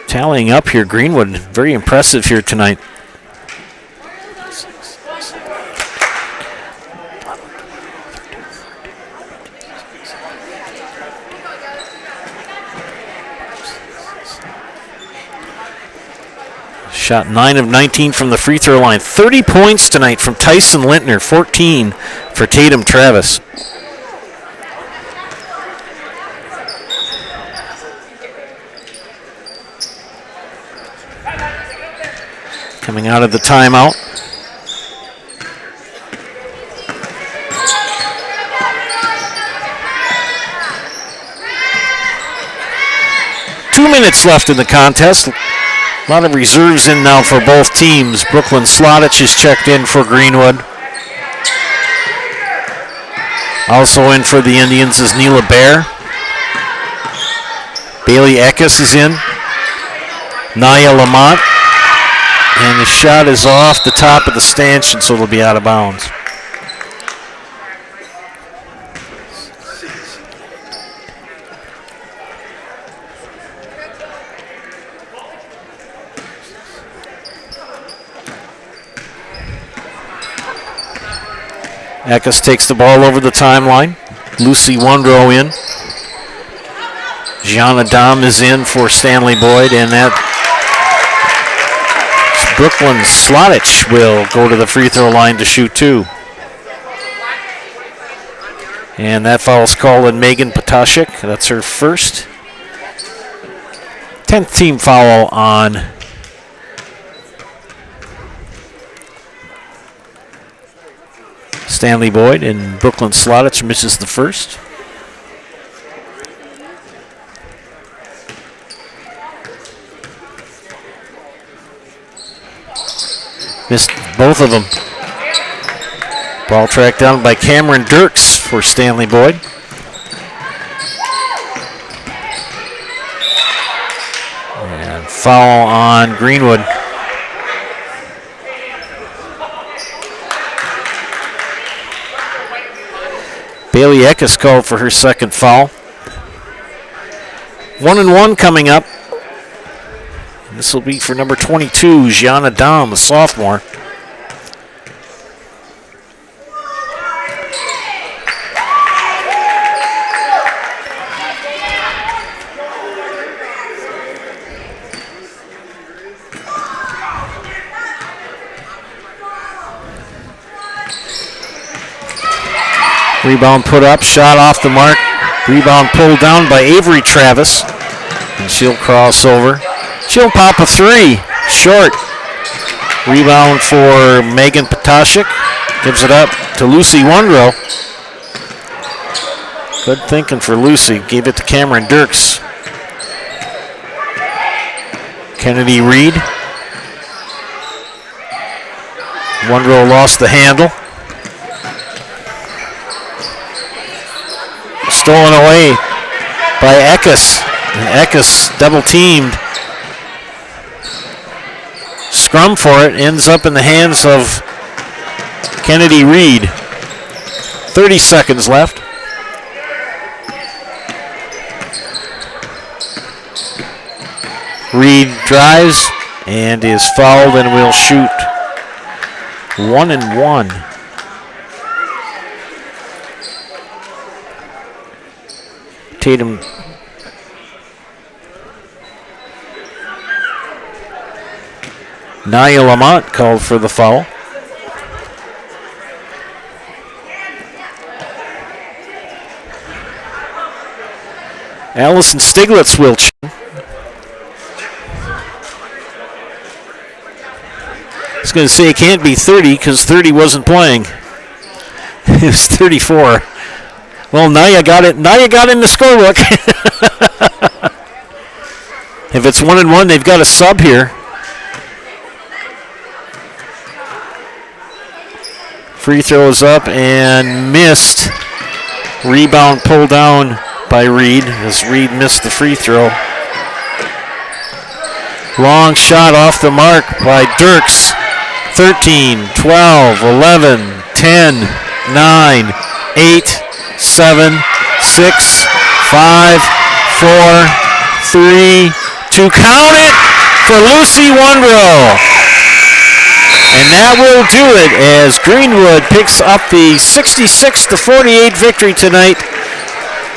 Tallying up here, Greenwood, very impressive here tonight. Shot 9 of 19 from the free throw line. 30 points tonight from Tyson Lintner, 14 for Tatum Travis. Coming out of the timeout. Two minutes left in the contest. A lot of reserves in now for both teams. Brooklyn Slotich is checked in for Greenwood. Also in for the Indians is Neela Bear. Bailey Eckes is in. Naya Lamont. And the shot is off the top of the stanchion, so it'll be out of bounds. Eckes takes the ball over the timeline. Lucy Wondrow in. Gianna Dom is in for Stanley-Boyd, and that Brooklyn Slotich will go to the free throw line to shoot two. And that foul's called on Megan Potashik. That's her first. 10th team foul on Stanley-Boyd, and Brooklyn Slotich misses the first. Missed both of them. Ball tracked down by Cameron Dirks for Stanley-Boyd. And foul on Greenwood. Bailey Eckes called for her second foul. 1-and-1 coming up. This will be for number 22, Gianna Dom, the sophomore. Rebound put up, shot off the mark. Rebound pulled down by Avery Travis. And she'll cross over. She'll pop a three. Short. Rebound for Megan Potashik. Gives it up to Lucy Wondrow. Good thinking for Lucy. Gave it to Cameron Dirks. Kennedy Reed. Wondrow lost the handle. Stolen away by Eckes. And Eckes double teamed. Scrum for it ends up in the hands of Kennedy Reed. 30 seconds left. Reed drives and is fouled and will shoot 1-and-1. Tatum Naya Lamont called for the foul. Allison Stiglitz will check. I was going to say it can't be 30 because 30 wasn't playing. It was 34. Well, now you got it. Now you got in the scorebook. If it's 1-1, they've got a sub here. Free throws up and missed. Rebound pulled down by Reed as Reed missed the free throw. Long shot off the mark by Dirks. 13, 12, 11, 10, 9, 8, 7, 6, 5, 4, 3, 2. Count it for Lucy Wondrow. And that will do it as Greenwood picks up the 66-48 victory tonight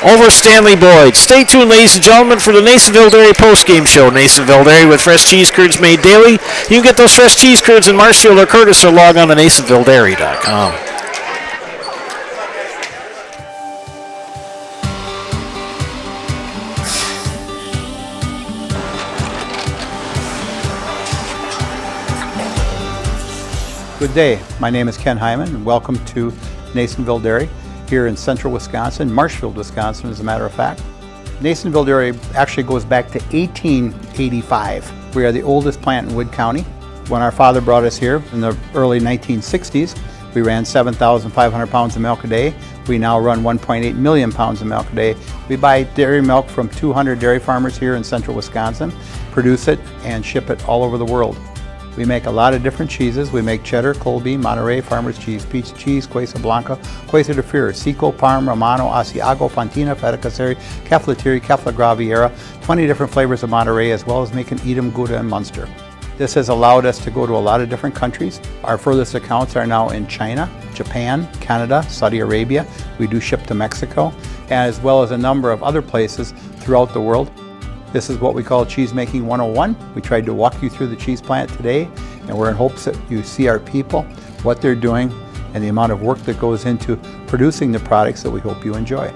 over Stanley-Boyd. Stay tuned, ladies and gentlemen, for the Nasonville Dairy postgame show. Nasonville Dairy with fresh cheese curds made daily. You can get those fresh cheese curds in Marshfield or Curtis or log on to NasonvilleDairy.com. Good day. My name is Ken Hyman, and welcome to Nasonville Dairy here in central Wisconsin, Marshfield, Wisconsin, as a matter of fact. Nasonville Dairy actually goes back to 1885. We are the oldest plant in Wood County. When our father brought us here in the early 1960s, we ran 7,500 pounds of milk a day. We now run 1.8 million pounds of milk a day. We buy dairy milk from 200 dairy farmers here in central Wisconsin, produce it, and ship it all over the world. We make a lot of different cheeses. We make cheddar, Colby, Monterey, Farmer's Cheese, Peach Cheese, Quesa Blanca, Quesa de Fure, Seco, Parm, Romano, Asiago, Fontina, Feta Caseri, Cafflatiri, Caffla Graviera, 20 different flavors of Monterey, as well as making Edam, Gouda, and Munster. This has allowed us to go to a lot of different countries. Our furthest accounts are now in China, Japan, Canada, Saudi Arabia. We do ship to Mexico, as well as a number of other places throughout the world. This is what we call Cheese Making 101. We tried to walk you through the cheese plant today, and we're in hopes that you see our people, what they're doing, and the amount of work that goes into producing the products that we hope you enjoy.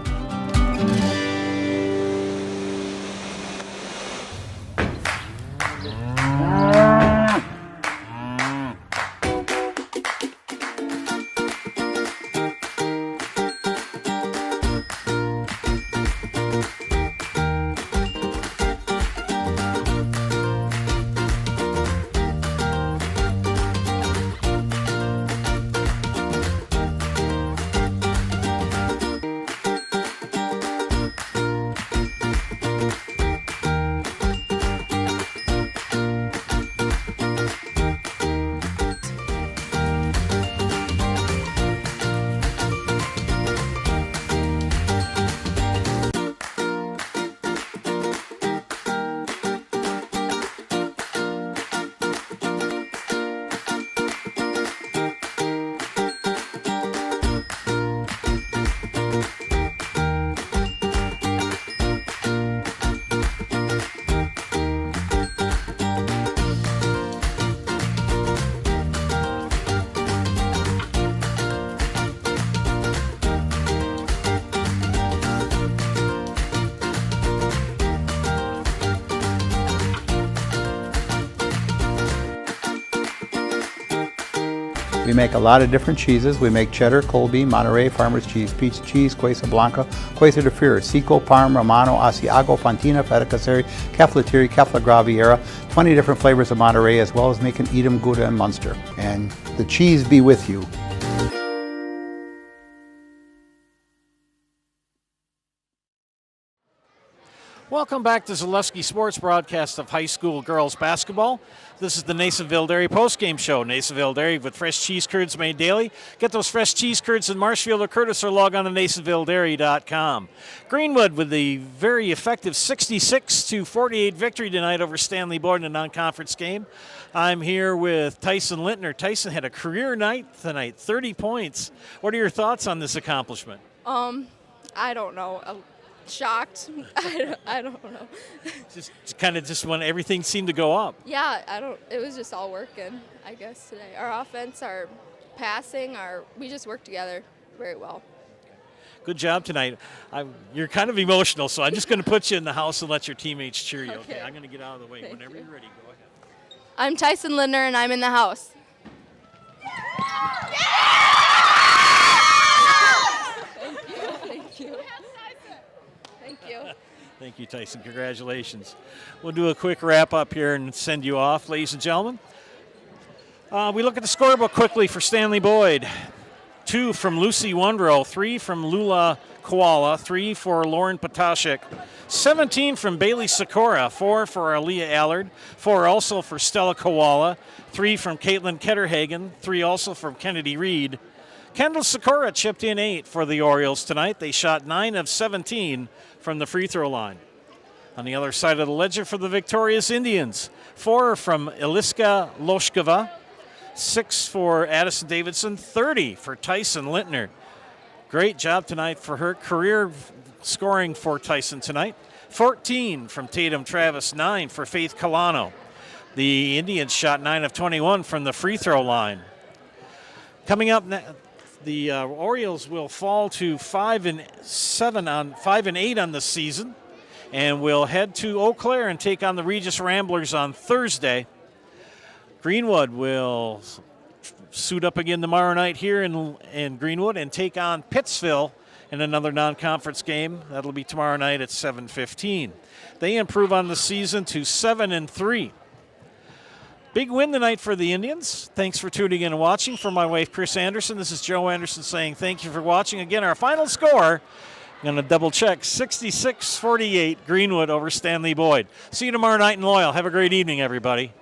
We make a lot of different cheeses. We make cheddar, Colby, Monterey, Farmer's Cheese, Peach Cheese, Quesa Blanca, Quesa de Fure, Seco, Parm, Romano, Asiago, Fontina, Feta Caseri, Cafflatiri, Caffla Graviera, 20 different flavors of Monterey, as well as making Edam, Gouda, and Munster. And the cheese be with you. Welcome back to Zalewski Sports broadcast of high school girls basketball. This is the Nasonville Dairy postgame show. Nasonville Dairy with fresh cheese curds made daily. Get those fresh cheese curds in Marshfield or Curtis or log on to NasonvilleDairy.com. Greenwood with the very effective 66-48 victory tonight over Stanley-Boyd in a non-conference game. I'm here with Tyson Lintner. Tyson had a career night tonight, 30 points. What are your thoughts on this accomplishment? I don't know. Shocked. I don't know. just when everything seemed to go up. Yeah, it was just all working, I guess, today. Our offense, our passing, we just worked together very well. Good job tonight. You're kind of emotional, so I'm just going to put you in the house and let your teammates cheer you. Okay, I'm going to get out of the way. Whenever you're ready, go ahead. I'm Tyson Lindner, and I'm in the house. Thank you. you. Thank you. Thank you, Tyson. Congratulations. We'll do a quick wrap-up here and send you off, ladies and gentlemen. We look at the scorebook quickly for Stanley-Boyd. 2 from Lucy Wondrow, 3 from Lula Koala, 3 for Lauren Potashik, 17 from Bailey Sikora, 4 for Aaliyah Allard, 4 also for Stella Koala, 3 from Caitlin Ketterhagen, 3 also from Kennedy Reed. Kendall Sikora chipped in 8 for the Orioles tonight. They shot 9 of 17 from the free throw line. On the other side of the ledger for the victorious Indians, 4 from Eliska Loshkova, 6 for Addison Davidson, 30 for Tyson Lintner. Great job tonight for her. Career scoring for Tyson tonight. 14 from Tatum Travis, 9 for Faith Colano. The Indians shot 9 of 21 from the free throw line. Coming up, the Orioles will fall to 5-8 on the season, and will head to Eau Claire and take on the Regis Ramblers on Thursday. Greenwood will suit up again tomorrow night here in Greenwood and take on Pittsville in another non-conference game. That'll be tomorrow night at 7:15. They improve on the season to 7-3. Big win tonight for the Indians. Thanks for tuning in and watching. For my wife, Chris Anderson, this is Joe Anderson saying thank you for watching. Again, our final score, I'm going to double check, 66-48 Greenwood over Stanley-Boyd. See you tomorrow night in Loyal. Have a great evening, everybody.